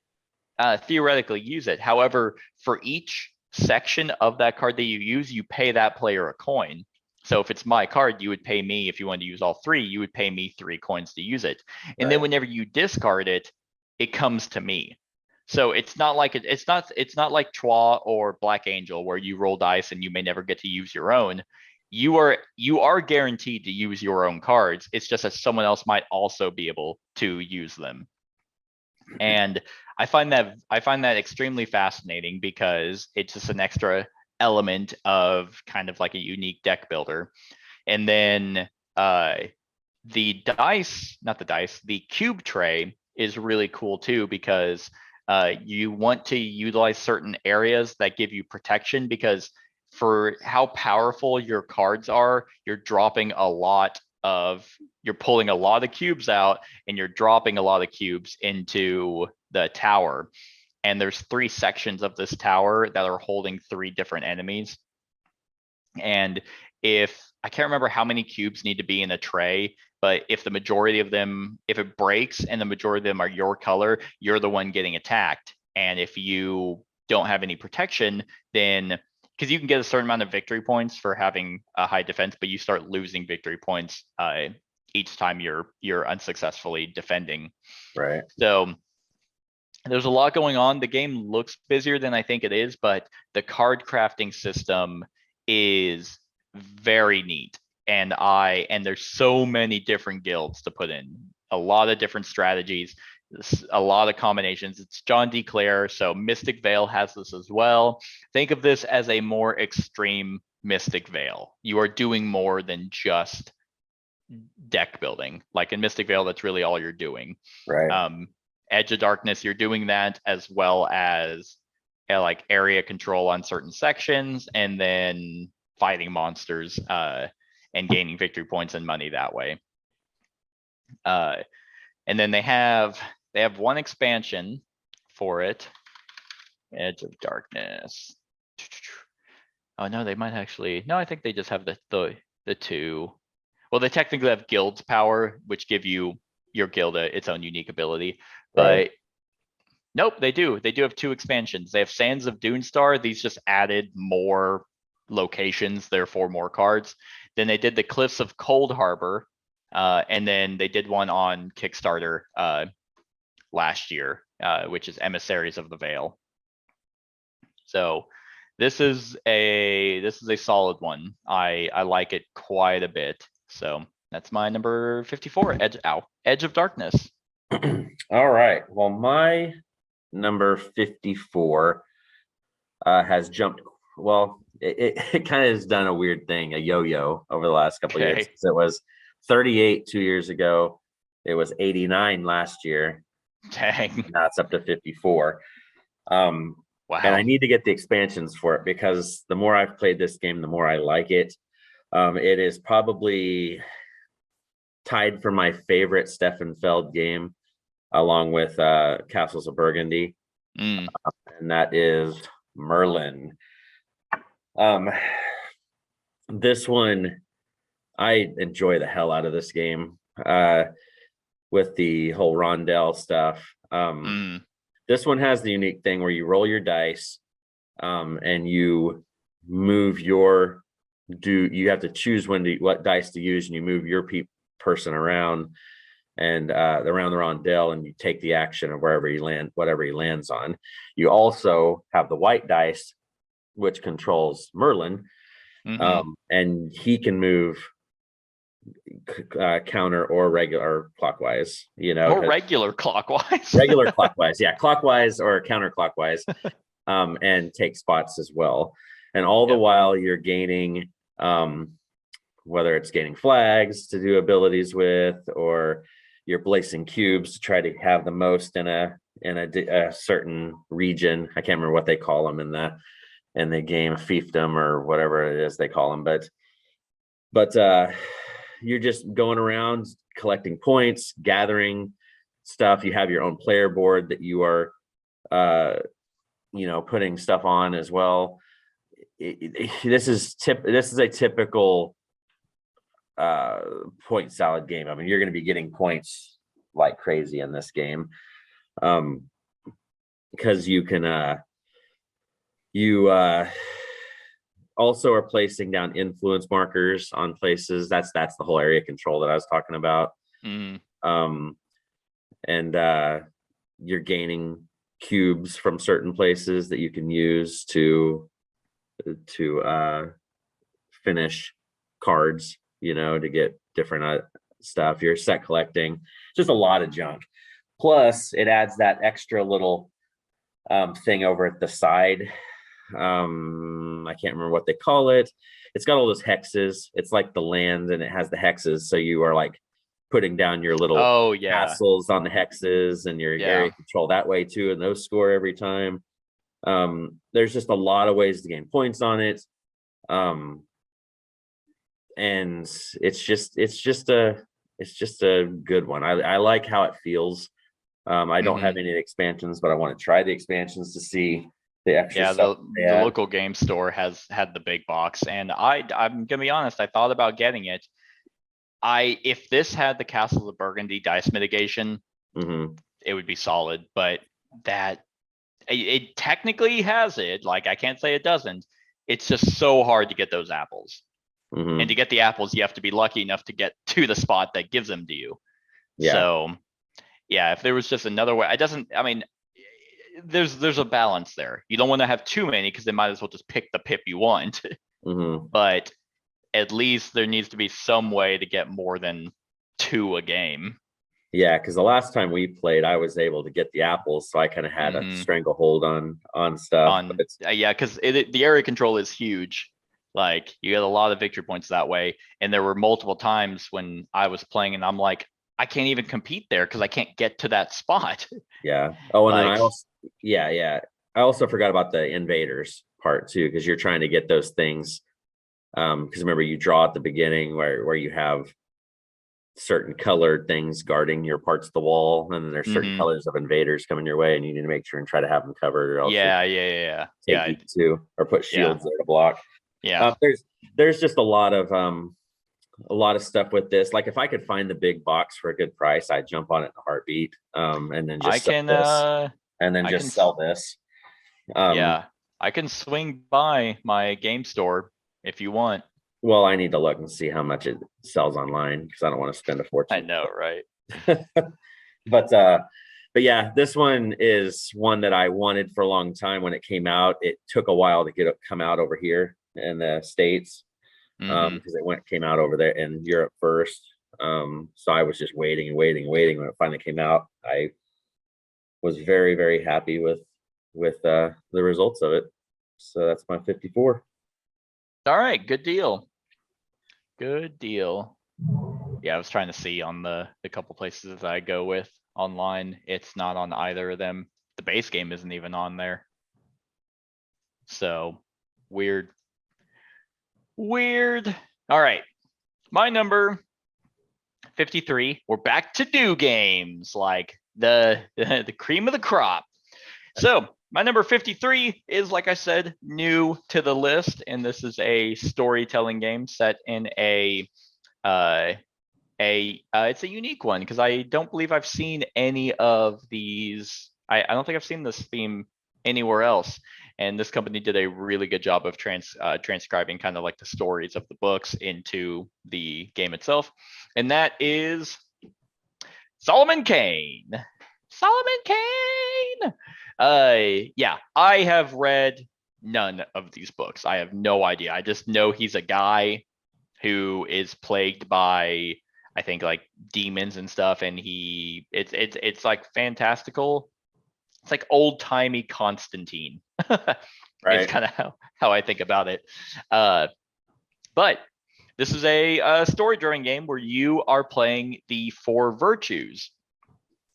theoretically use it. However, for each section of that card that you use, you pay that player a coin. So if it's my card, you would pay me. If you wanted to use all 3, you would pay me 3 coins to use it. And Right. then whenever you discard it, it comes to me. So it's not like it's not like Twa or Black Angel where you roll dice and you may never get to use your own. You are guaranteed to use your own cards. It's just that someone else might also be able to use them. And I find that extremely fascinating because it's just an extra element of kind of like a unique deck builder. And then the cube tray is really cool too, because you want to utilize certain areas that give you protection, because for how powerful your cards are, you're pulling a lot of cubes out and you're dropping a lot of cubes into the tower. And there's 3 sections of this tower that are holding 3 different enemies. And if I can't remember how many cubes need to be in a tray, but if the majority of them, if it breaks and the majority of them are your color, you're the one getting attacked. And if you don't have any protection, then, because you can get a certain amount of victory points for having a high defense, but you start losing victory points each time you're unsuccessfully defending. Right. So there's a lot going on. The game looks busier than I think it is, but the card crafting system is very neat. And there's so many different guilds to put in, a lot of different strategies, a lot of combinations. It's John D. Clare, so Mystic Vale has this as well. Think of this as a more extreme Mystic Vale. You are doing more than just deck building. Like in Mystic Vale, that's really all you're doing. Right. Edge of Darkness, you're doing that as well as like area control on certain sections, and then fighting monsters and gaining victory points and money that way. And then they have one expansion for it, Edge of Darkness. Oh no, they might actually. No, I think they just have the two. Well, they technically have guild's power, which give you your guild its own unique ability. But Right. nope, they do. They do have two expansions. They have Sands of Dunestar. These just added more locations, therefore more cards. Then they did the Cliffs of Cold Harbor, and then they did one on Kickstarter last year, which is Emissaries of the Veil. So this is a solid one. I like it quite a bit. So that's my number 54, Edge of Darkness. All right. Well, my number 54 has jumped. Well, it kind of has done a weird thing, a yo-yo over the last couple of years. Okay. So it was 38 2 years ago. It was 89 last year. Dang. Now it's up to 54. Wow. And I need to get the expansions for it because the more I've played this game, the more I like it. It is probably tied for my favorite Steffenfeld game, along with Castles of Burgundy, and that is Merlin. This one, I enjoy the hell out of this game with the whole rondel stuff. This one has the unique thing where you roll your dice and you move your you have to choose what dice to use, and you move your person around and around the rondel, and you take the action of whatever he lands on. You also have the white dice, which controls Merlin, and he can move counter or regular clockwise, or regular clockwise. Regular clockwise, yeah, clockwise or counterclockwise, and take spots as well. And all the while you're gaining, whether it's gaining flags to do abilities with, or you're placing cubes to try to have the most in a certain region. I can't remember what they call them in the game, fiefdom or whatever it is they call them, but you're just going around collecting points, gathering stuff. You have your own player board that you are putting stuff on as well. This is a typical point salad game. I mean, you're going to be getting points like crazy in this game, because you can also are placing down influence markers on places. That's the whole area control that I was talking about. And you're gaining cubes from certain places that you can use to finish cards, to get different stuff. You're set collecting, just a lot of junk. Plus it adds that extra little thing over at the side. I can't remember what they call it. It's got all those hexes. It's like the land, and it has the hexes, so you are like putting down your little castles on the hexes, and your area control that way too, and those score every time. There's just a lot of ways to gain points on it, and it's just a good one. I like how it feels. I don't have any expansions, but I want to try the expansions to see the extra stuff. The local game store has had the big box, and I'm gonna be honest, I thought about getting it. If this had the Castles of Burgundy dice mitigation, it would be solid, but that it technically has it. Like, I can't say it doesn't. It's just so hard to get those apples. And to get the apples, you have to be lucky enough to get to the spot that gives them to you. So yeah, if there was just another way, there's a balance there. You don't want to have too many, because they might as well just pick the pip you want. But at least there needs to be some way to get more than 2 a game. Yeah, because the last time we played, I was able to get the apples, so I kind of had a stranglehold on stuff. Yeah, because the area control is huge. Like, you get a lot of victory points that way. And there were multiple times when I was playing and I'm like, I can't even compete there because I can't get to that spot. Yeah. Oh, and then I Like- also, yeah. I also forgot about the invaders part too, because you're trying to get those things. Because remember, you draw at the beginning where you have certain colored things guarding your parts of the wall, and then there's certain Mhm. colors of invaders coming your way, and you need to make sure and try to have them covered, or else Yeah. take you to, or put shields there to block. Yeah. There's just a lot of stuff with this. Like if I could find the big box for a good price, I'd jump on it in a heartbeat. And then just sell this, and then I just can sell this. yeah, I can swing by my game store if you want. Well, I need to look and see how much it sells online because I don't want to spend a fortune. I know, right? But yeah, this one is one that I wanted for a long time when it came out. It took a while to come out over here in the States. Because it came out over there in Europe first. So I was just waiting when it finally came out. I was very, very happy with the results of it. So that's my 54. All right, good deal. Good deal. Yeah, I was trying to see on the couple places that I go with online. It's not on either of them. The base game isn't even on there. So weird. Weird. All right. My number 53. We're back to new games, like the cream of the crop. So my number 53 is, like I said, new to the list, and this is a storytelling game set in it's a unique one because I don't believe I've seen any of these. I don't think I've seen this theme anywhere else. And this company did a really good job of transcribing kind of like the stories of the books into the game itself. And that is Solomon Kane. Solomon Kane. Yeah, I have read none of these books. I have no idea. I just know he's a guy who is plagued by, I think, like demons and stuff, and it's like fantastical. It's like old timey Constantine. Right. It's kind of how I think about it. But this is a story-driven game where you are playing the 4 virtues.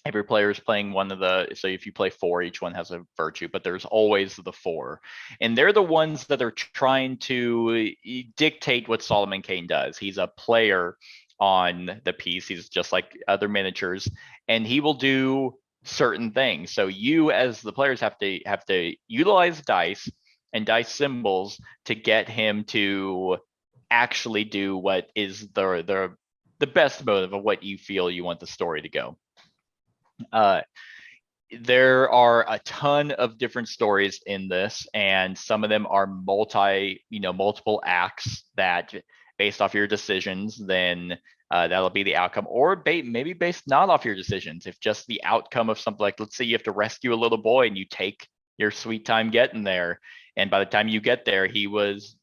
Every player is playing one of the, so if you play 4, each one has a virtue, but there's always the 4. And they're the ones that are trying to dictate what Solomon Kane does. He's a player on the piece. He's just like other miniatures, and he will do certain things. So you as the players have to utilize dice and dice symbols to get him to actually do what is the best motive of what you feel you want the story to go. There are a ton of different stories in this, and some of them are multiple acts that, based off your decisions, then that'll be the outcome, or maybe based not off your decisions. If just the outcome of something, like let's say you have to rescue a little boy and you take your sweet time getting there, and by the time you get there he was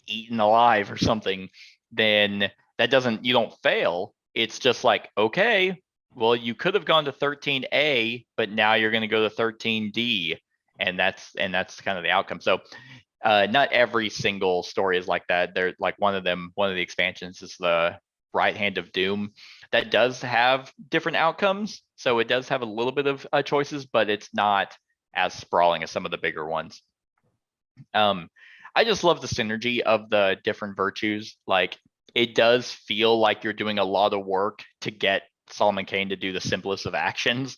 eaten alive or something, then you don't fail. It's just like, okay, well, you could have gone to 13A, but now you're going to go to 13D, and that's kind of the outcome. So not every single story is like that. They're like one of the expansions is the Right Hand of Doom that does have different outcomes. So it does have a little bit of choices, but it's not as sprawling as some of the bigger ones. I just love the synergy of the different virtues. Like, it does feel like you're doing a lot of work to get Solomon Kane to do the simplest of actions.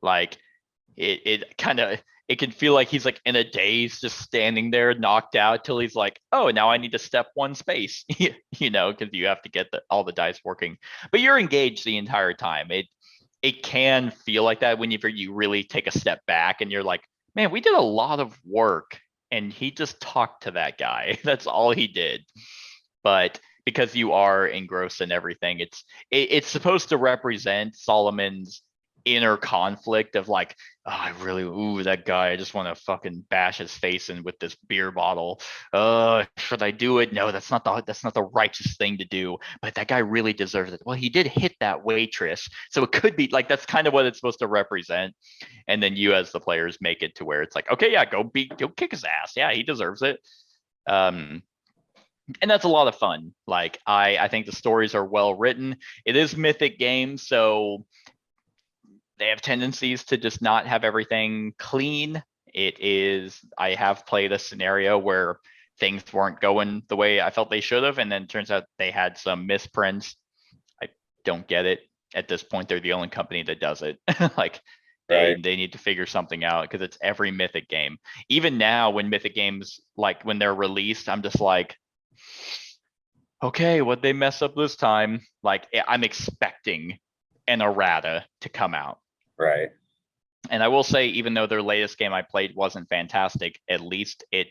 Like it can feel like he's like in a daze, just standing there knocked out till he's like, oh, now I need to step 1 space, because you have to get all the dice working, but you're engaged the entire time. It can feel like that when you really take a step back and you're like, man, we did a lot of work and he just talked to that guy. That's all he did. But because you are engrossed in everything, it's supposed to represent Solomon's inner conflict of like, oh, that guy, I just want to fucking bash his face in with this beer bottle. Should I do it? No, that's not the righteous thing to do, but that guy really deserves it. Well, he did hit that waitress, so it could be like, that's kind of what it's supposed to represent. And then you as the players make it to where it's like, okay, yeah, go kick his ass. Yeah, he deserves it. and that's a lot of fun. Like I think the stories are well written. It is Mythic games, so they have tendencies to just not have everything clean. I have played a scenario where things weren't going the way I felt they should have, and then it turns out they had some misprints. I don't get it. At this point, they're the only company that does it. Like Right. they need to figure something out, because it's every Mythic game. Even now, when Mythic games, like when they're released, I'm just like, okay, what they mess up this time? Like I'm expecting an errata to come out. Right. And I will say, even though their latest game I played wasn't fantastic, at least it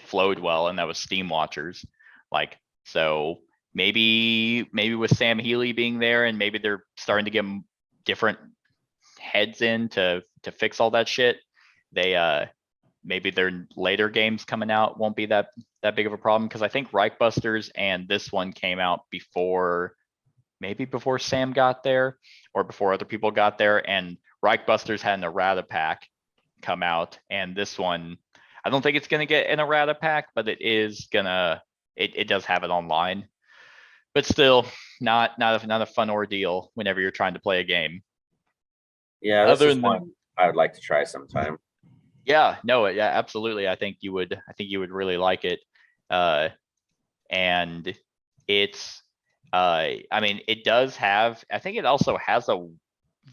flowed well, and that was Steam Watchers. Like, so maybe with Sam Healy being there, and maybe they're starting to get different heads in to fix all that shit. They maybe their later games coming out won't be that big of a problem, because I think Reichbusters and this one came out before Sam got there, or before other people got there, and Reichbusters had an errata pack come out, and this one, I don't think it's gonna get an errata pack, but it does have it online. But still, not a fun ordeal whenever you're trying to play a game. Yeah, this Other is than one I would like to try sometime. Yeah, no, yeah, absolutely. I think you would really like it. And it's I mean, it does have, I think it also has a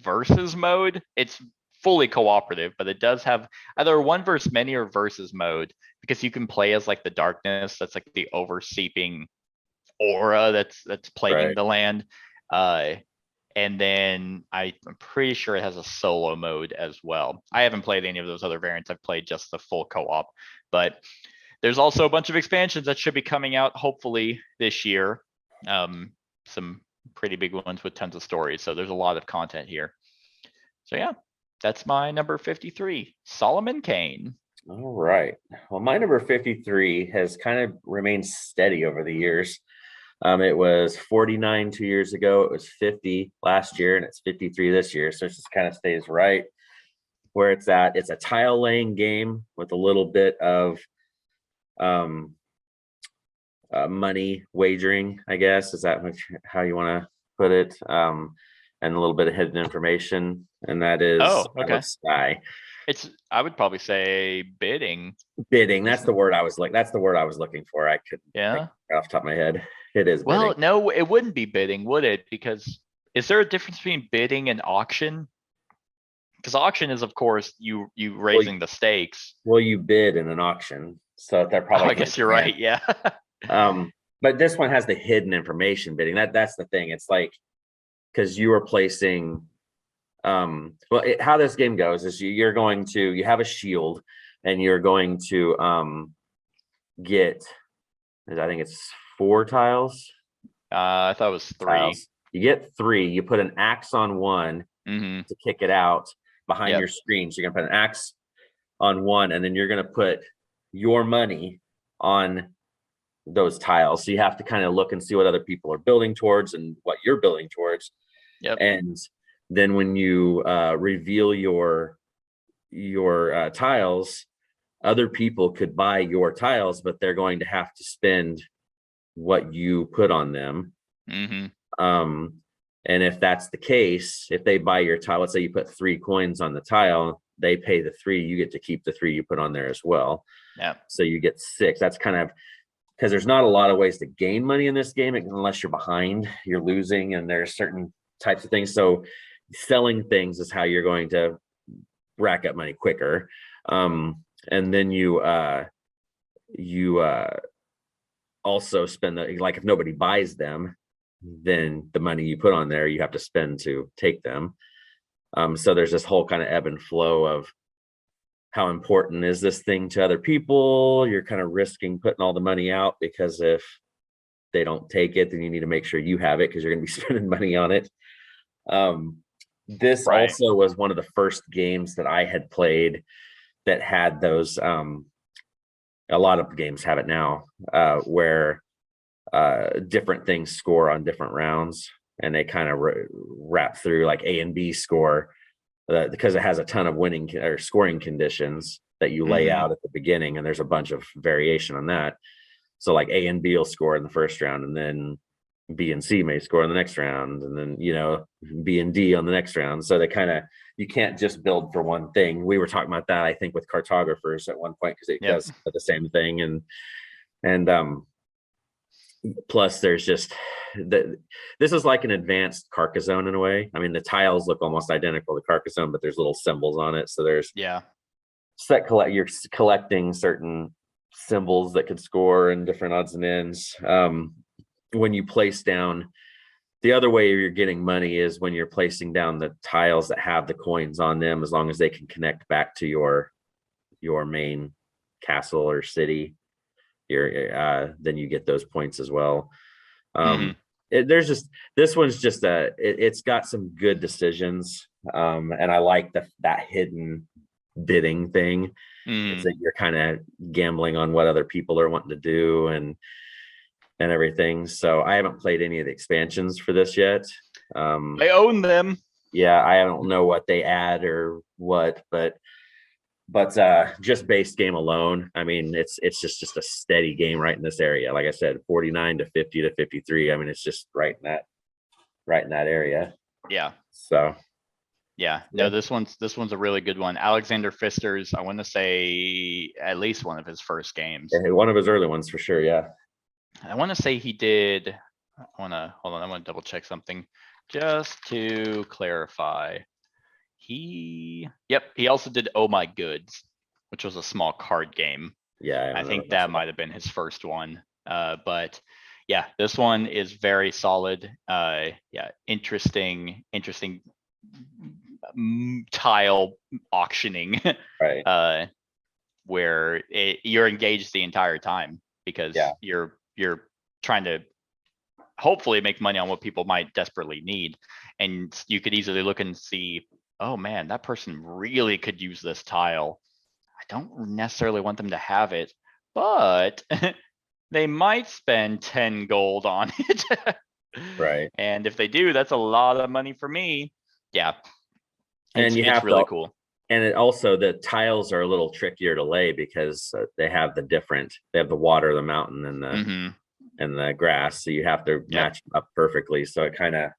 versus mode. It's fully cooperative, but it does have either one versus many or versus mode, because you can play as like the darkness, that's like the overseeping aura that's plaguing Right. the land. And then I'm pretty sure it has a solo mode as well. I haven't played any of those other variants. I've played just the full co-op, but there's also a bunch of expansions that should be coming out hopefully this year. Some pretty big ones with tons of stories. So there's a lot of content here. So yeah, that's my number 53, Solomon Kane. All right. Well, my number 53 has kind of remained steady over the years. It was 49 2 years ago. It was 50 last year, and it's 53 this year. So it just kind of stays right where it's at. It's a tile laying game with a little bit of money wagering, I guess. Is that how you want to put it? And a little bit of hidden information, and that is Okay. Sky. I would probably say bidding. Bidding. That's the word I was looking for. I couldn't think off the top of my head. It is bidding. Well, no, it wouldn't be bidding, would it? Because is there a difference between bidding and auction? Because auction is, of course, you raising the stakes. Well, you bid in an auction, so they're probably. I guess you're right. Yeah. But this one has the hidden information bidding. That's the thing. It's like, because you are placing. How this game goes is you have a shield, and you're going to get, I think it's 4 tiles. I thought it was 3 tiles. You get 3. You put an axe on one to kick it out behind your screen. So you're gonna put an axe on one, and then you're gonna put your money on those tiles. So you have to kind of look and see what other people are building towards and what you're building towards. Yep. And then when you reveal your tiles, other people could buy your tiles, but they're going to have to spend what you put on them. And if that's the case, if they buy your tile, let's say you put 3 coins on the tile, they pay the 3, you get to keep the 3 you put on there as well. Yeah. So you get 6. That's kind of, because there's not a lot of ways to gain money in this game unless you're behind, you're losing, and there's certain types of things. So selling things is how you're going to rack up money quicker. And then you also spend like, if nobody buys them, then the money you put on there, you have to spend to take them. So there's this whole kind of ebb and flow of how important is this thing to other people. You're kind of risking putting all the money out, because if they don't take it, then you need to make sure you have it, because you're going to be spending money on it. This also was one of the first games that I had played that had those. A lot of games have it now, where different things score on different rounds, and they kind of wrap through like A and B score, because it has a ton of winning or scoring conditions that you lay out at the beginning, and there's a bunch of variation on that. So like A and B will score in the first round, and then B and C may score in the next round, and then B and D on the next round. So they kind of, you can't just build for one thing. We were talking about that, I think, with cartographers at one point, because it Yep. does the same thing. And plus there's just this is like an advanced Carcassonne in a way. I mean, the tiles look almost identical to Carcassonne, but there's little symbols on it. So there's you're collecting certain symbols that could score in different odds and ends. When you place down, the other way you're getting money is when you're placing down the tiles that have the coins on them, as long as they can connect back to your main castle or city, then you get those points as well. There's just, this one's just it's got some good decisions, and I like that hidden bidding thing. It's that you're kind of gambling on what other people are wanting to do and everything. So I haven't played any of the expansions for this yet. I own them. Yeah, I don't know what they add or what, but just base game alone, I mean, it's just a steady game right in this area. Like I said, 49 to 50 to 53. I mean, it's just right in that area. Yeah. So no, this one's a really good one. Alexander Pfister's, I want to say at least one of his first games. One of his early ones for sure. Yeah. I want to say he did. Hold on. I want to double check something just to clarify. He also did Oh My Goods, which was a small card game. Yeah, I think that might have been his first one. But yeah, this one is very solid. Interesting tile auctioning, right? Where you're engaged the entire time, because you're trying to hopefully make money on what people might desperately need, and you could easily look and see, oh man, that person really could use this tile. I don't necessarily want them to have it, but they might spend 10 gold on it. Right. And if they do, that's a lot of money for me. Yeah. And it's really cool. And it also, the tiles are a little trickier to lay because they have the water, the mountain, and the grass. So you have to match up perfectly. So it kind of,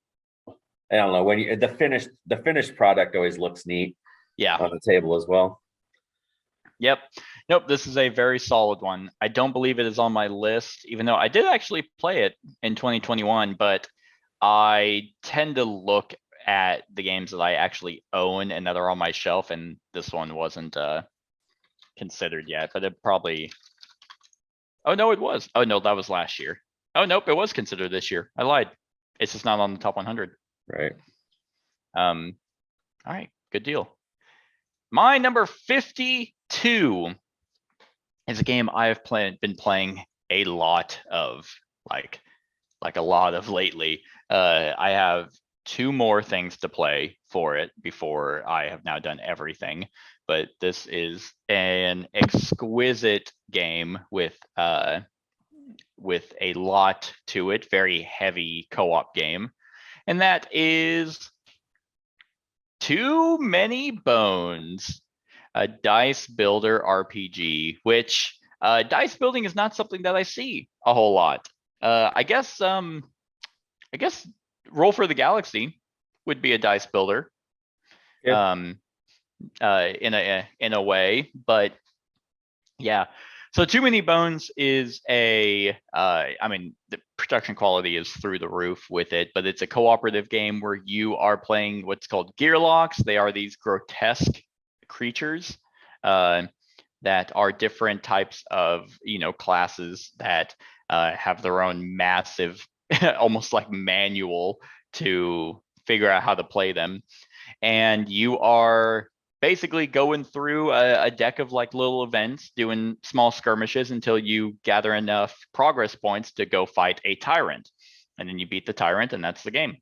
I don't know, when the finished product always looks neat. Yeah. On the table as well. Yep. Nope. This is a very solid one. I don't believe it is on my list, even though I did actually play it in 2021, but I tend to look at the games that I actually own and that are on my shelf, and this one wasn't considered yet, but it probably, oh no, it was. Oh no, that was last year. Oh nope, it was considered this year. I lied. It's just not on the top 100. Right. All right, good deal. My number 52 is a game I have been playing a lot of, like a lot of lately. I have 2 more things to play for it before I have now done everything, but this is an exquisite game with a lot to it, very heavy co-op game, and that is Too Many Bones, a dice builder RPG, which dice building is not something that I see a whole lot. I guess Roll for the Galaxy would be a dice builder, in a way, but yeah. So Too Many Bones is I mean, the production quality is through the roof with it, but it's a cooperative game where you are playing what's called gearlocks. They are these grotesque creatures that are different types of, classes that have their own massive, almost like manual to figure out how to play them. And you are basically going through a deck of like little events, doing small skirmishes until you gather enough progress points to go fight a tyrant. And then you beat the tyrant, and that's the game.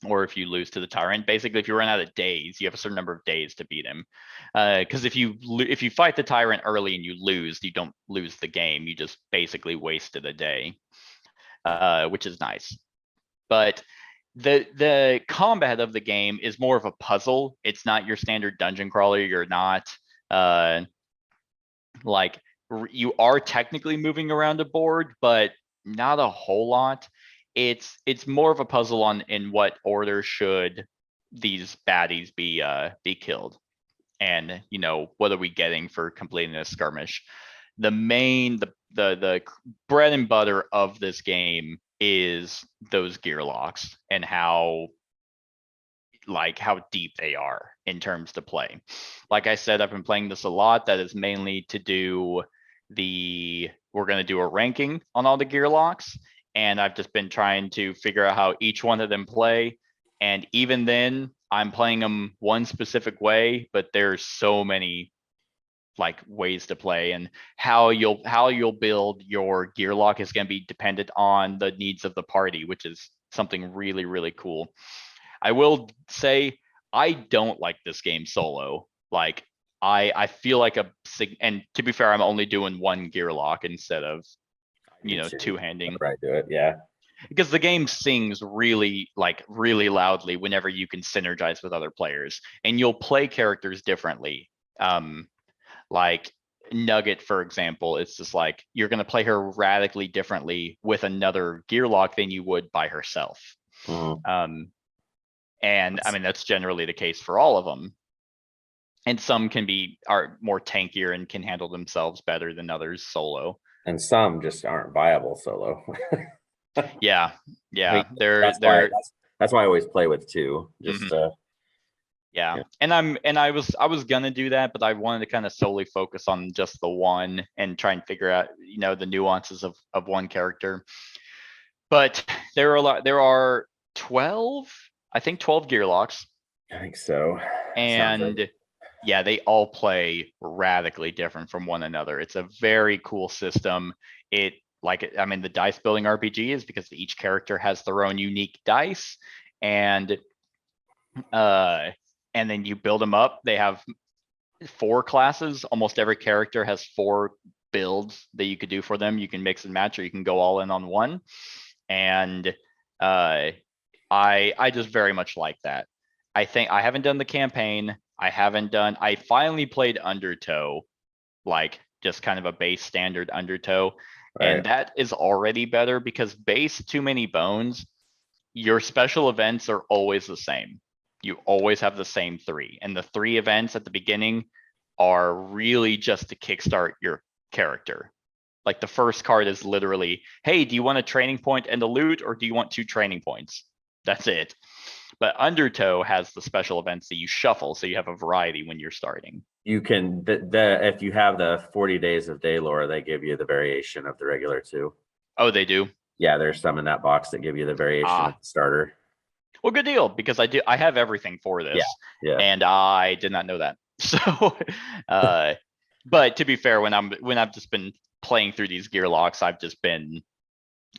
Or if you lose to the tyrant, basically if you run out of days, you have a certain number of days to beat him. Because if you fight the tyrant early and you lose, you don't lose the game. You just basically wasted a day, which is nice. But the combat of the game is more of a puzzle. It's not your standard dungeon crawler. You're not like you are technically moving around a board, but not a whole lot. It's more of a puzzle on in what order should these baddies be killed. And what are we getting for completing this skirmish? The main the bread and butter of this game is those gear locks and how deep they are in terms to play. Like I said, I've been playing this a lot. That is mainly to do we're going to do a ranking on all the gear locks, and I've just been trying to figure out how each one of them play. And even then, I'm playing them one specific way, but there's so many ways to play, and how you'll build your gear lock is going to be dependent on the needs of the party, which is something really, really cool. I will say I don't like this game solo. I feel like and to be fair, I'm only doing one gear lock instead of two-handing. Right, do it, yeah. Because the game sings really loudly whenever you can synergize with other players, and you'll play characters differently. Like Nugget, for example, it's just you're going to play her radically differently with another gear lock than you would by herself. Mhm. And I mean, that's generally the case for all of them. And some are more tankier and can handle themselves better than others solo. And some just aren't viable solo. Yeah. I mean, that's why I always play with two. Just yeah. And I was gonna do that, but I wanted to kind of solely focus on just the one and try and figure out, the nuances of one character. But there are 12, I think 12 gear locks. I think so. And yeah, they all play radically different from one another. It's a very cool system. The dice building RPG is because each character has their own unique dice, and then you build them up. They have 4 classes. Almost every character has 4 builds that you could do for them. You can mix and match, or you can go all in on one. And I just very much like that. I think I haven't done the campaign. I finally played Undertow, just kind of a base standard Undertow. Right. And that is already better because base Too Many Bones, your special events are always the same. You always have the same 3. And the 3 events at the beginning are really just to kickstart your character. The first card is literally, hey, do you want a training point and a loot, or do you want 2 training points? That's it. But Undertow has the special events that you shuffle, so you have a variety when you're starting. You can if you have the 40 Days of Daylore, they give you the variation of the regular too. Oh, they do? Yeah, there's some in that box that give you the variation of the starter. Well, good deal, because I have everything for this. Yeah. And I did not know that. So but to be fair, when I've just been playing through these gear locks, I've just been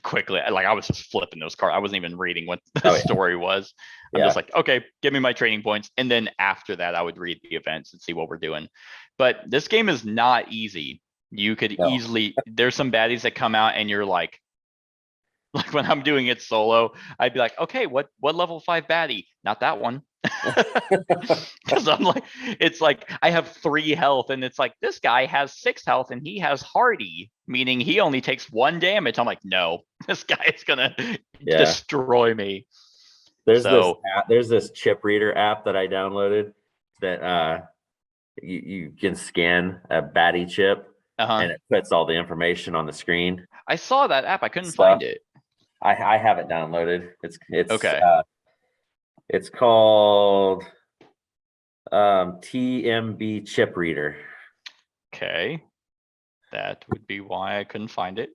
quickly I was just flipping those cards. I wasn't even reading what the story was. I'm just okay, give me my training points, and then after that I would read the events and see what we're doing. But this game is not easy. You could easily, there's some baddies that come out and you're like when I'm doing it solo, I'd be like, okay, what level 5 baddie? Not that one. Because I'm it's I have 3 health, and it's this guy has 6 health and he has hardy, meaning he only takes 1 damage. I'm no, this guy is gonna destroy me. There's this chip reader app that I downloaded that you can scan a baddie chip and it puts all the information on the screen. I saw that app. I couldn't find it. I have it downloaded. It's okay. It's called TMB Chip Reader. Okay, that would be why I couldn't find it,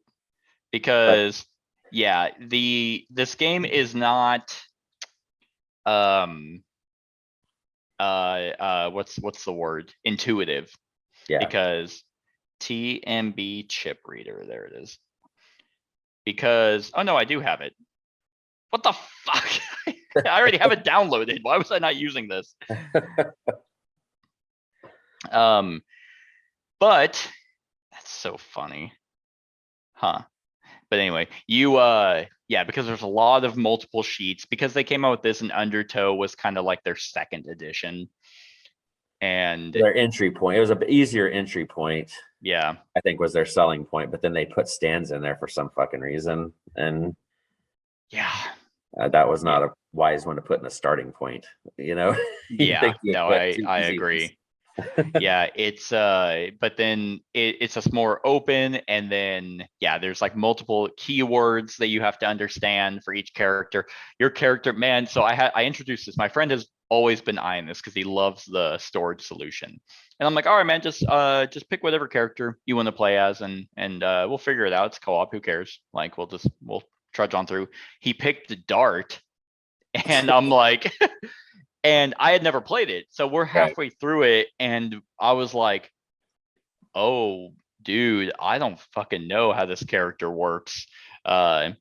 because this game is not what's the word, intuitive. Because TMB Chip Reader, there it is. Because oh no, I do have it. What the fuck? I already have it downloaded. Why was I not using this? But that's so funny. Huh. But anyway, because there's a lot of multiple sheets, because they came out with this, and Undertow was kind of their second edition. And Their entry point, it was a bit easier entry point, yeah, I think, was their selling point, but then they put stands in there for some fucking reason, and yeah, that was not a wise one to put in a starting point, you know. You'd yeah. think you'd No, put two I easy ones. agree. Yeah, it's but then it's just more open, and then yeah, there's like multiple keywords that you have to understand for each character. Your character, man. So I introduced this. My friend has always been eyeing this because he loves the storage solution, and I'm like, all right, man, just pick whatever character you want to play as, and we'll figure it out. It's co-op. Who cares? Like we'll trudge on through. He picked Dart, and I'm like. And I had never played it. So we're halfway through it, and I was like, oh, dude, I don't fucking know how this character works. I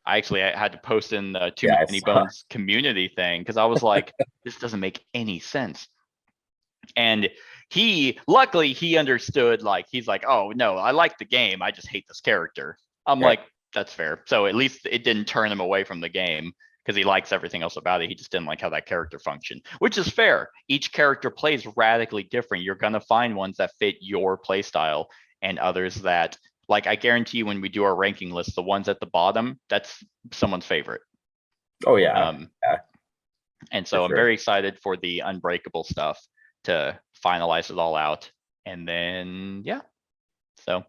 had to post in the Too Yeah, I Many saw. Bones community thing because I was like, this doesn't make any sense. And luckily, he understood, like, he's like, oh, no, I like the game. I just hate this character. I'm Right. like, that's fair. So at least it didn't turn him away from the game because he likes everything else about it. He just didn't like how that character functioned, which is fair. Each character plays radically different. You're going to find ones that fit your play style and others that, like, I guarantee you when we do our ranking list, the ones at the bottom, that's someone's favorite. Oh yeah. Yeah, And so for I'm sure. very excited for the Unbreakable stuff to finalize it all out. And then, yeah, so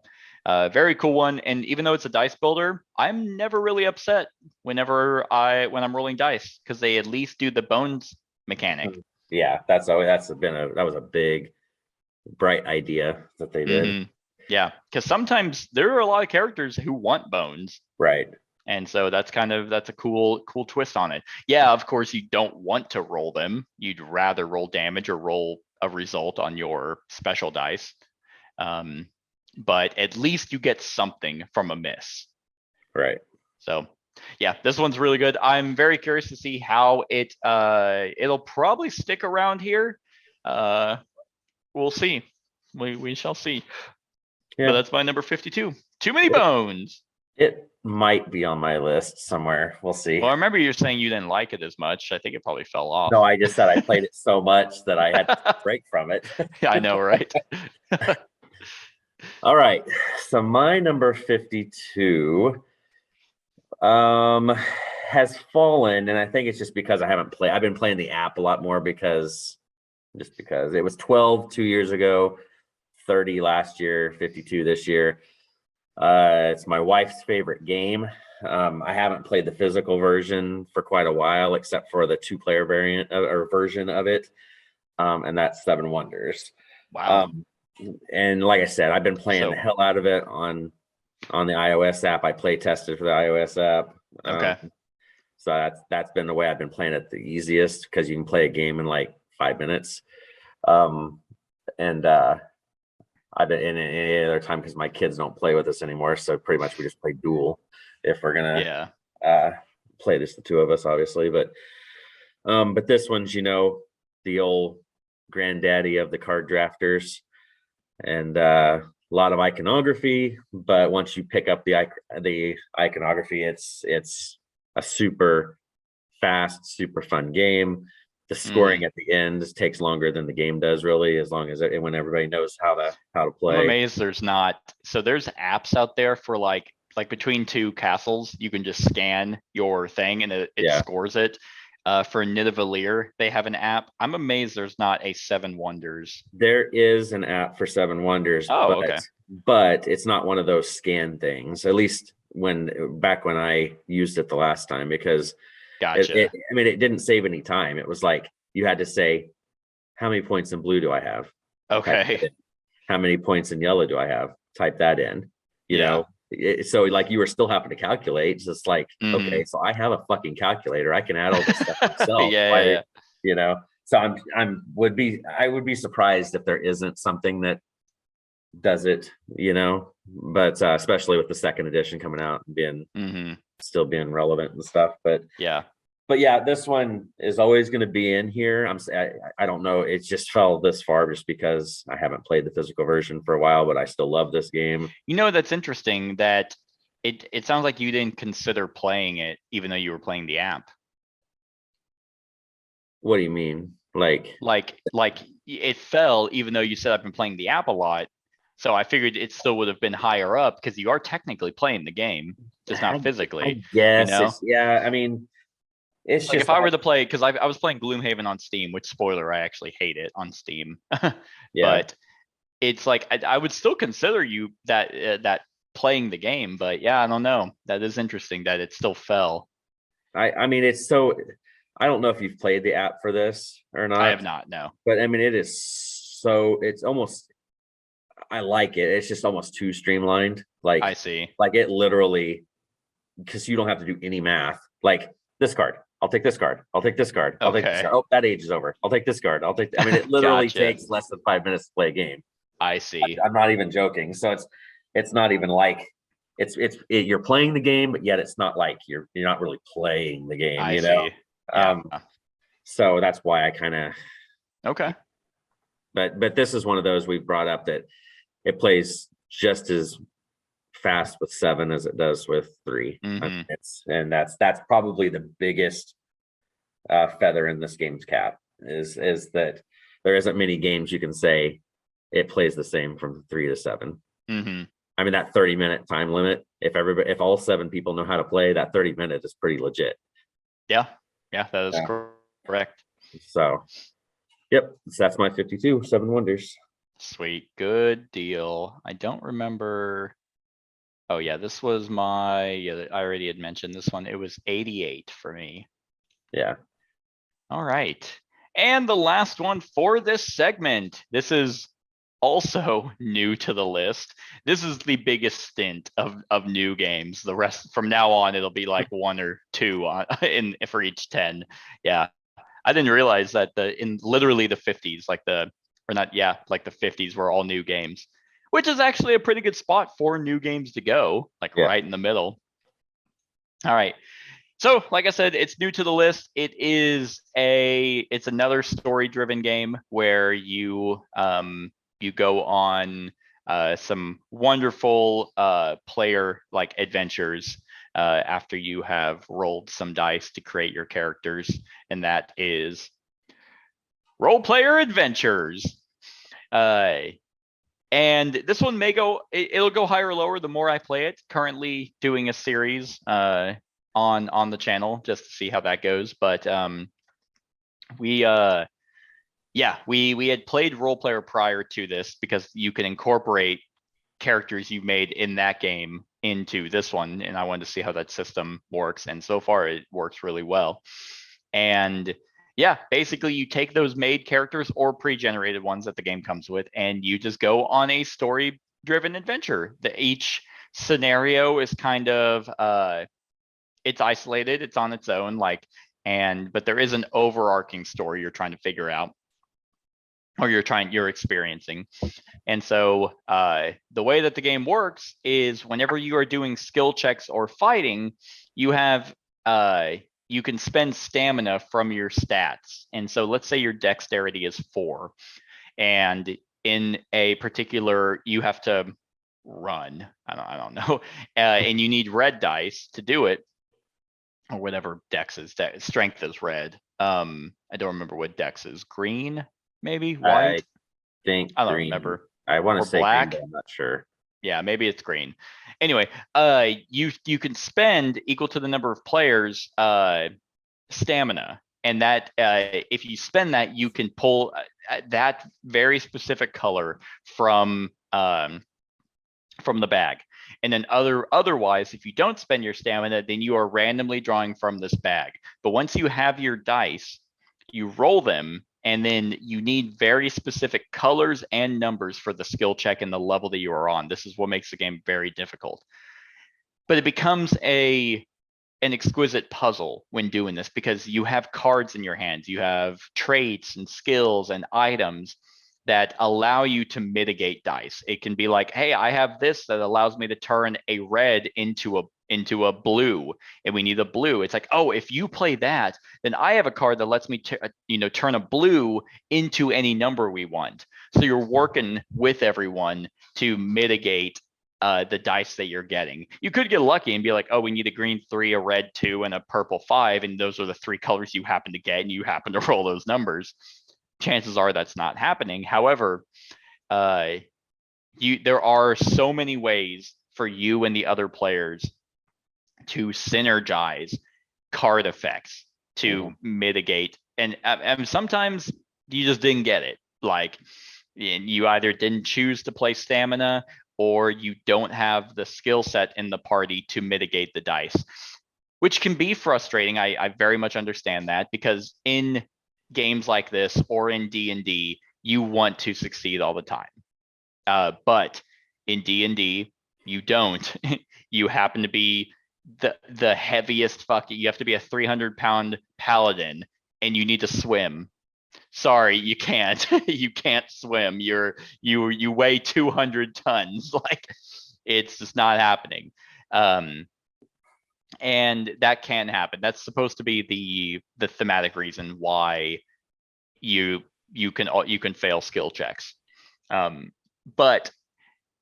very cool one. And even though it's a dice builder, I'm never really upset when I'm rolling dice because they at least do the bones mechanic. Yeah, that was a big, bright idea that they did. Mhm. Yeah, because sometimes there are a lot of characters who want bones. Right. And so that's a cool twist on it. Yeah, of course you don't want to roll them. You'd rather roll damage or roll a result on your special dice. But at least you get something from a miss. Right. So yeah, this one's really good. I'm very curious to see how it'll probably stick around here. We'll see. We shall see. Yeah. But that's my number 52. Too Many Bones. It might be on my list somewhere. We'll see. Well, I remember you saying you didn't like it as much. I think it probably fell off. No, I just said I played it so much that I had to break from it. I know, right? All right. So my number 52 has fallen, and I think it's just because I've been playing the app a lot more because it was 12 2 years ago, 30 last year, 52 this year. It's my wife's favorite game. I haven't played the physical version for quite a while, except for the 2-player variant or version of it. And that's Seven Wonders. Wow. And like I said, I've been playing the hell out of it on the iOS app. I play tested for the iOS app. Okay. So that's been the way I've been playing it the easiest, because you can play a game in like 5 minutes. I've been in any other time because my kids don't play with us anymore. So pretty much we just play duel if we're gonna play this, the two of us, obviously. But this one's, the old granddaddy of the card drafters, and a lot of iconography. But once you pick up the iconography, it's a super fast, super fun game. The scoring at the end takes longer than the game does, really, as long as when everybody knows how to play. I'm amazed there's apps out there for like between two castles, you can just scan your thing and it scores it. For Nidavellir, they have an app. I'm amazed there's not a Seven Wonders. There is an app for Seven Wonders. Oh, okay. But it's not one of those scan things, at least back when I used it the last time, because gotcha. It didn't save any time. It was like you had to say, how many points in blue do I have? Okay. How many points in yellow do I have? Type that in. You know, so like you were still having to calculate. Just like, okay, so I have a fucking calculator. I can add all this stuff myself. So I would be surprised if there isn't something that does it. But especially with the second edition coming out and being still being relevant and stuff. But yeah, this one is always going to be in here. I don't know. It just fell this far just because I haven't played the physical version for a while, but I still love this game. That's interesting that it sounds like you didn't consider playing it even though you were playing the app. What do you mean? Like it fell, even though you said I've been playing the app a lot. So I figured it still would have been higher up because you are technically playing the game, just I not physically, guess know? it's, yeah, I mean, it's Like just if I were to play, because I was playing Gloomhaven on Steam, which spoiler, I actually hate it on Steam. yeah. But it's like I would still consider you that playing the game, but yeah, I don't know. That is interesting that it still fell. I mean, it's so, I don't know if you've played the app for this or I not, have not, no. but I mean, it is so, it's almost, I like it. It's just almost too streamlined. I see. Like it literally, because you don't have to do any math. Like this card, I'll take this card. I'll take this card. I'll take this Okay. card. Oh, that age is over. I'll take this card. I'll take. I mean, it literally Gotcha. takes less than 5 minutes to play a game. I see. I'm not even joking. So it's not even like you're playing the game, but yet it's not like you're not really playing the game. I You see. know. Yeah. So that's why I kind of. Okay. But this is one of those we've brought up that it plays just as fast with 7 as it does with 3. I mean, and that's probably the biggest feather in this game's cap is that there isn't many games you can say it plays the same from 3 to 7. I mean, that 30-minute time limit, if all 7 people know how to play, that 30-minute is pretty legit. Yeah, that is correct. So yep, so that's my 52 7 wonders. Sweet, good deal. I don't remember. Oh yeah, this was I already had mentioned this one. It was 88 for me. Yeah. All right. And the last one for this segment. This is also new to the list. This is the biggest stint of new games. The rest from now on, it'll be like 1 or 2 for each 10. Yeah. I didn't realize that in literally the 50s, like the 50s were all new games, which is actually a pretty good spot for new games to go, like right in the middle. All right. So, like I said, it's new to the list. It's another story-driven game where you go on some wonderful player like adventures after you have rolled some dice to create your characters, and that is Role Player Adventures. And this one may it'll go higher or lower the more I play it. Currently doing a series on the channel just to see how that goes. But we had played Role Player prior to this because you can incorporate characters you've made in that game into this one, and I wanted to see how that system works, and so far it works really well. And yeah, basically you take those made characters or pre-generated ones that the game comes with, and you just go on a story-driven adventure. Each scenario is kind of it's isolated, it's on its own, but there is an overarching story you're trying to figure out, or you're experiencing. And so the way that the game works is whenever you are doing skill checks or fighting, you can spend stamina from your stats. And so let's say your dexterity is 4, and in a particular, you have to run. I don't know, and you need red dice to do it, or whatever dex is. Strength is red. I don't remember what dex is. Green, maybe white. I don't remember. I want to say black. Green, but I'm not sure. Yeah, maybe it's green. Anyway, you can spend equal to the number of players stamina, and that if you spend that, you can pull that very specific color from the bag. And then otherwise, if you don't spend your stamina, then you are randomly drawing from this bag. But once you have your dice, you roll them, and then you need very specific colors and numbers for the skill check and the level that you are on. This is what makes the game very difficult. But it becomes an exquisite puzzle when doing this, because you have cards in your hands, you have traits and skills and items that allow you to mitigate dice. It can be like, hey, I have this that allows me to turn a red into a blue, and we need a blue. It's like, oh, if you play that, then I have a card that lets me turn a blue into any number we want. So you're working with everyone to mitigate the dice that you're getting. You could get lucky and be like, oh, we need a green 3, a red 2, and a purple 5, and those are the 3 colors you happen to get, and you happen to roll those numbers. chances are that's not happening. However, there are so many ways for you and the other players to synergize card effects to mitigate, and sometimes you just didn't get it. Like, you either didn't choose to play stamina, or you don't have the skill set in the party to mitigate the dice, which can be frustrating. I very much understand that, because in games like this or in D&D, you want to succeed all the time. But in D&D, you don't. You happen to be the heaviest fucking, you have to be a 300-pound paladin, and you need to swim. Sorry, you can't. You can't swim. You weigh 200 tons. Like, it's just not happening. And that can happen. That's supposed to be the thematic reason why you can fail skill checks. But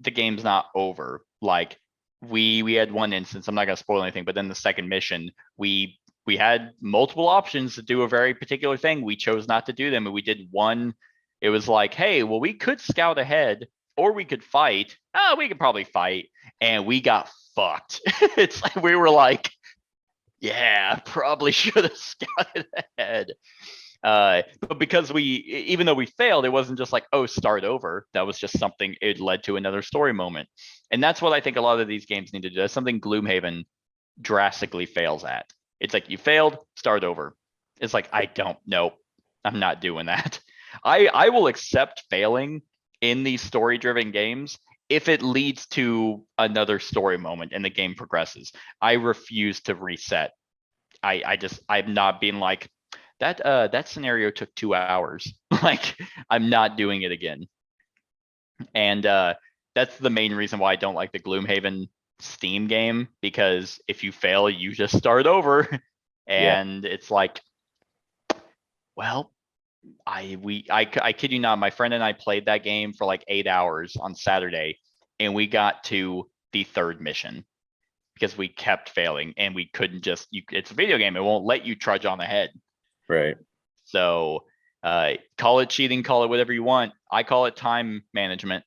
the game's not over. Like, we had one instance, I'm not gonna spoil anything, but then the second mission, we had multiple options to do a very particular thing. We chose not to do them, and we did one. It was like, hey, well, we could scout ahead, or we could fight. We could probably fight, and we got fucked. It's like, we were like, yeah, probably should have scouted ahead. But because even though we failed, it wasn't just like, oh, start over. That was just something, it led to another story moment. And that's what I think a lot of these games need to do. That's something Gloomhaven drastically fails at. It's like, you failed, start over. It's like, I don't know. I'm not doing that. I will accept failing in these story-driven games if it leads to another story moment and the game progresses. I refuse to reset. I'm not being like, that scenario took 2 hours. Like, I'm not doing it again. And that's the main reason why I don't like the Gloomhaven Steam game, because if you fail, you just start over. And it's like, well, I kid you not, my friend and I played that game for like 8 hours on Saturday, and we got to the third mission because we kept failing, and we couldn't just, it's a video game, it won't let you trudge on ahead. Right. So call it cheating, call it whatever you want. I call it time management.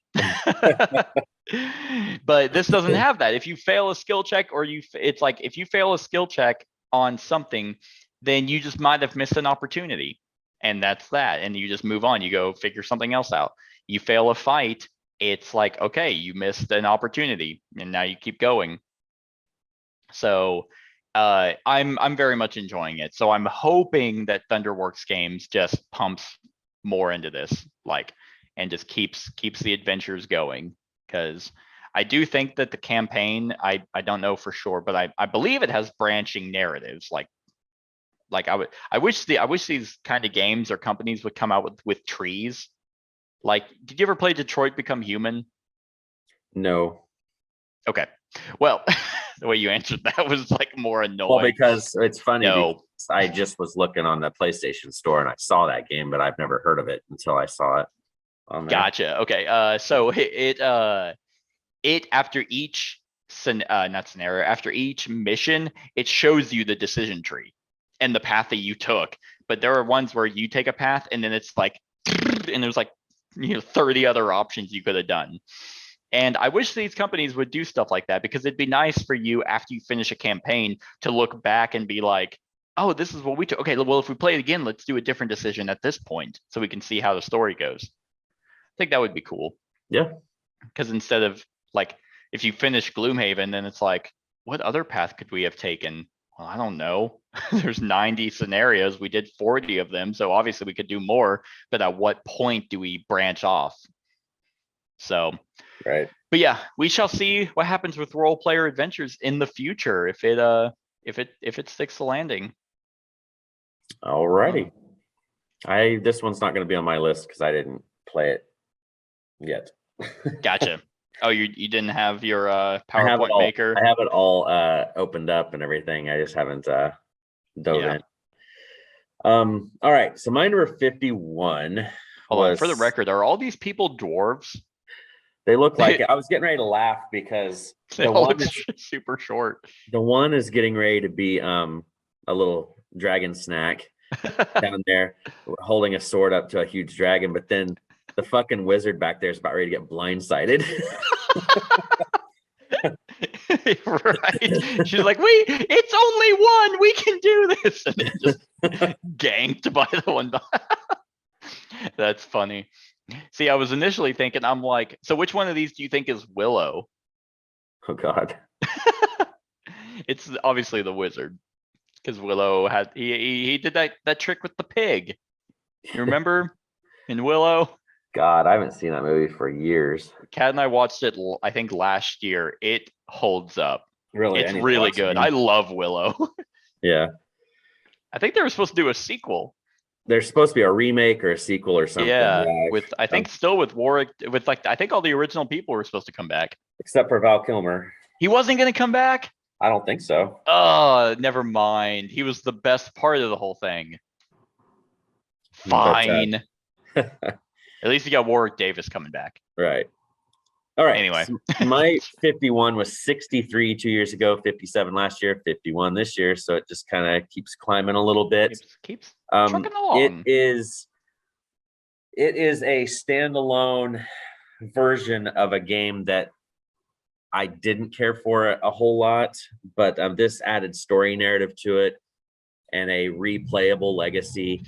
But this doesn't have that. If you fail a skill check, or it's like, if you fail a skill check on something, then you just might have missed an opportunity, and that's that. And you just move on. You go figure something else out. You fail a fight, it's like, okay, you missed an opportunity, and now you keep going. So I'm very much enjoying it. So I'm hoping that Thunderworks Games just pumps more into this, like, and just keeps the adventures going. Because I do think that the campaign, I don't know for sure, but I believe it has branching narratives. Like I wish these kind of games or companies would come out with trees. Like, did you ever play Detroit Become Human? No. Okay. Well, the way you answered that was like more annoying. Well, because it's funny. No. Because I just was looking on the PlayStation Store and I saw that game, but I've never heard of it until I saw it on there. Gotcha. Okay. So it after each after each mission, it shows you the decision tree and the path that you took. But there are ones where you take a path and then it's like, and there's like, 30 other options you could have done. And I wish these companies would do stuff like that, because it'd be nice for you after you finish a campaign to look back and be like, oh, this is what we took. Okay, well, if we play it again, let's do a different decision at this point so we can see how the story goes. I think that would be cool. Yeah. Because instead of like, if you finish Gloomhaven, then it's like, what other path could we have taken? Well, I don't know. There's 90 scenarios. We did 40 of them. So obviously we could do more, but at what point do we branch off? So, right. But yeah, we shall see what happens with role player adventures in the future, if it sticks the landing. Alrighty. This one's not going to be on my list because I didn't play it yet. Gotcha. Oh, you didn't have your PowerPoint maker? I have it all opened up and everything. I just haven't dove in. All right. So my number 51. Hold on, for the record, are all these people dwarves? They look like it. I was getting ready to laugh because the one is super short. The one is getting ready to be a little dragon snack. down there holding a sword up to a huge dragon, but then the fucking wizard back there is about ready to get blindsided. Right. She's like, it's only one. We can do this. And then just ganked by the one. That's funny. See, I was initially thinking, I'm like, so which one of these do you think is Willow? Oh God. It's obviously the wizard. Because Willow had he did that trick with the pig. You remember in Willow? God, I haven't seen that movie for years. Kat and I watched it, I think last year. It holds up. Really, It's really good. I love Willow. Yeah. I think they were supposed to do a sequel. There's supposed to be a remake or a sequel or something. Yeah, with I think still with Warwick, with like I think all the original people were supposed to come back. Except for Val Kilmer. He wasn't gonna come back? I don't think so. Oh, never mind. He was the best part of the whole thing. Fine. At least you got Warwick Davis coming back. Right. All right. Anyway. So my 51 was 63 2 years ago, 57 last year, 51 this year. So it just kind of keeps climbing a little bit. Keeps trucking along. It is a standalone version of a game that I didn't care for a whole lot, but this added story narrative to it and a replayable legacy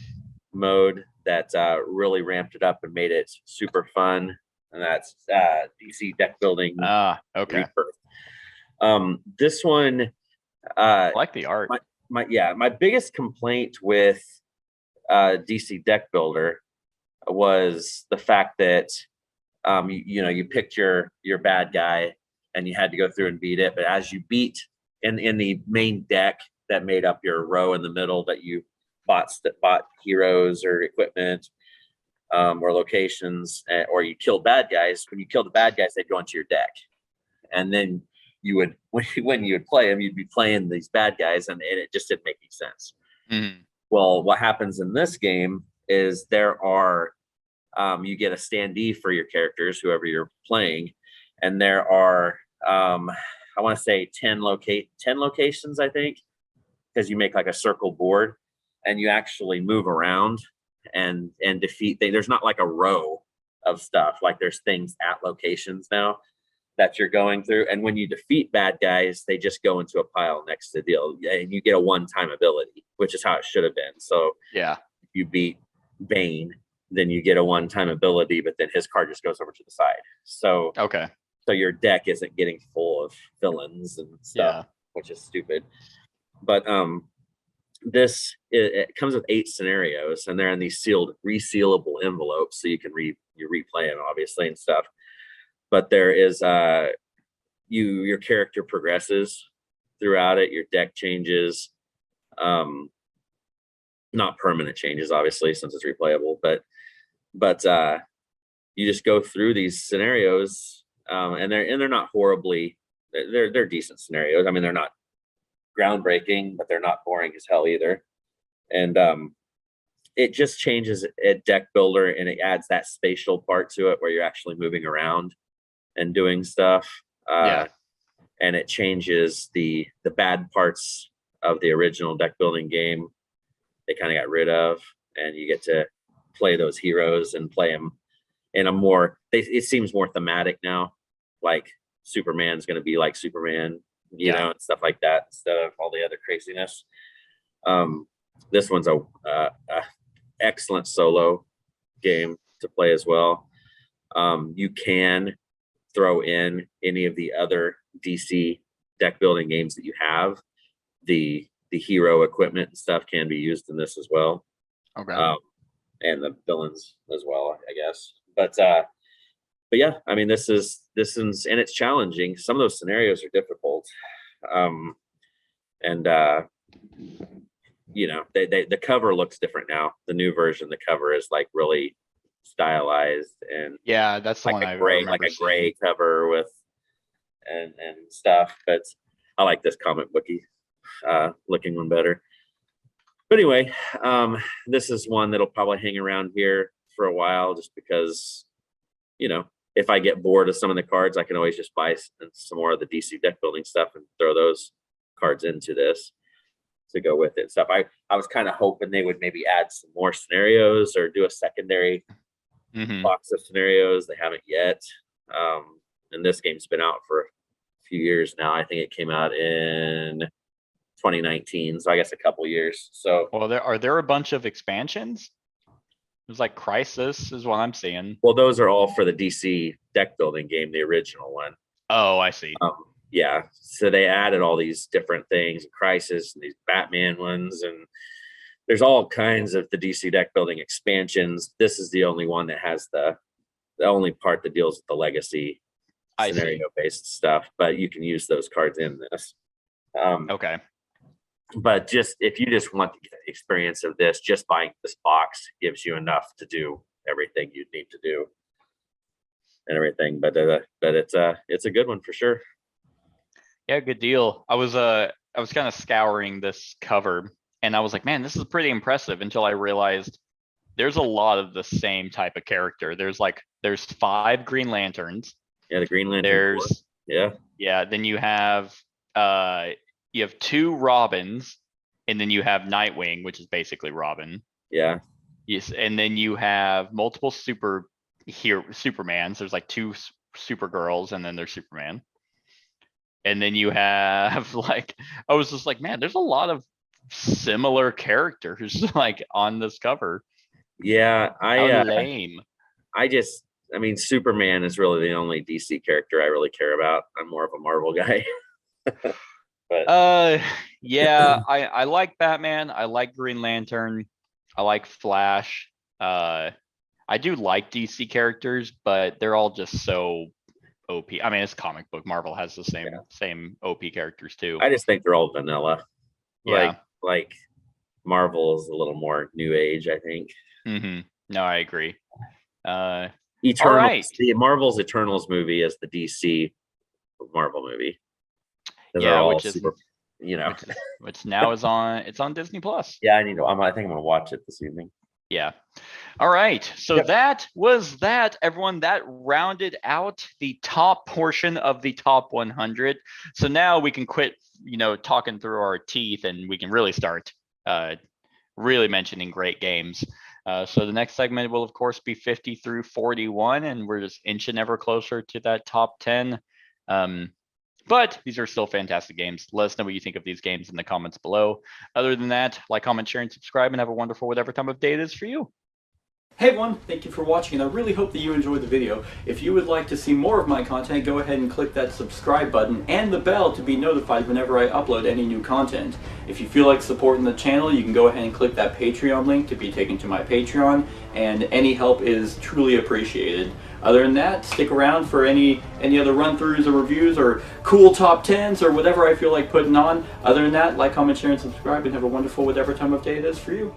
mode that really ramped it up and made it super fun. And that's DC deck building. Okay. Rebirth. This one, I like the art. My biggest complaint with DC deck builder was the fact that you picked your bad guy and you had to go through and beat it, but as you beat in the main deck that made up your row in the middle that you bought heroes or equipment or locations, or you killed bad guys. When you killed the bad guys, they'd go into your deck, and then you would when you would play them, you'd be playing these bad guys, and it just didn't make any sense. Mm-hmm. Well, what happens in this game is there are you get a standee for your characters, whoever you're playing, and there are I want to say 10 locations, I think, because you make like a circle board and you actually move around and defeat things. There's not like a row of stuff, like there's things at locations now that you're going through, and when you defeat bad guys, they just go into a pile next to the deal, and you get a one-time ability, which is how it should have been. So yeah, if you beat Bane, then you get a one-time ability, but then his card just goes over to the side. So okay, so your deck isn't getting full of villains and stuff, which is stupid. But this it comes with 8 scenarios, and they're in these sealed, resealable envelopes, so you can replay them, obviously, and stuff. But there is your character progresses throughout it. Your deck changes, not permanent changes, obviously, since it's replayable. But you just go through these scenarios, and they're not horribly. They're decent scenarios. I mean, they're not groundbreaking, but they're not boring as hell either. And it just changes a deck builder, and it adds that spatial part to it where you're actually moving around and doing stuff. And it changes the bad parts of the original deck building game. They kind of got rid of, and you get to play those heroes and play them in a more. It seems more thematic now. Like Superman's going to be like Superman, you know, and stuff like that, instead of all the other craziness. This one's a excellent solo game to play as well. You can throw in any of the other DC deck building games that you have. The hero equipment and stuff can be used in this as well. Okay. And the villains as well, I guess. But yeah, I mean, this is and it's challenging. Some of those scenarios are difficult. You know, the cover looks different now. The new version, the cover is like really stylized, and that's the like one a gray cover with and stuff. But I like this comic booky looking one better. But anyway, this is one that'll probably hang around here for a while, just because, you know, if I get bored of some of the cards, I can always just buy some more of the DC deck building stuff and throw those cards into this. to go with it and stuff. I was kind of hoping they would maybe add some more scenarios or do a secondary box of scenarios. They haven't yet. And this game's been out for a few years now. I think it came out in 2019, so I guess a couple years. So, Well, are there a bunch of expansions? There's like Crisis is what I'm seeing. well, those are all for the DC deck building game, the original one. Oh, I see. Yeah, so they added all these different things, Crisis, and these Batman ones, and there's all kinds of the DC deck building expansions. This is the only one that has the only part that deals with the legacy scenario based stuff, but you can use those cards in this. Okay. But just if you just want to get the experience of this, just buying this box gives you enough to do everything you'd need to do and everything. But it's a good one for sure. Yeah, good deal. I was kind of scouring this cover and I was like, man, this is pretty impressive until I realized there's a lot of the same type of character. There's 5 Green Lanterns. Yeah, the Green Lantern. There's yeah. Then you have 2 Robins, and then you have Nightwing, which is basically Robin. Yeah. Yes, and then you have multiple Supermans. There's like 2 Supergirls, and then there's Superman. And then you have I was just like, man, there's a lot of similar characters like on this cover. Yeah, How lame. I mean, Superman is really the only DC character I really care about. I'm more of a Marvel guy. But yeah, I like Batman. I like Green Lantern. I like Flash. I do like DC characters, but they're all just so OP. I mean, it's comic book. Marvel has the same OP characters too. I just think they're all vanilla. Yeah. Like Marvel is a little more new age, I think. No, I agree. Eternals, all right. The Marvel's Eternals movie is the DC Marvel movie. Yeah, which is super, which now is on Disney Plus. Yeah, I think I'm gonna watch it this evening. Yeah. All right. So that was that, everyone. That rounded out the top portion of the top 100. So now we can quit, talking through our teeth, and we can really start really mentioning great games. So the next segment will, of course, be 50 through 41, and we're just inching ever closer to that top 10. But these are still fantastic games. Let us know what you think of these games in the comments below. Other than that, like, comment, share, and subscribe, and have a wonderful whatever time of day it is for you. Hey everyone, thank you for watching, and I really hope that you enjoyed the video. If you would like to see more of my content, go ahead and click that subscribe button and the bell to be notified whenever I upload any new content. If you feel like supporting the channel, you can go ahead and click that Patreon link to be taken to my Patreon, and any help is truly appreciated. Other than that, stick around for any other run-throughs or reviews or cool top 10s or whatever I feel like putting on. Other than that, like, comment, share, and subscribe, and have a wonderful whatever time of day it is for you.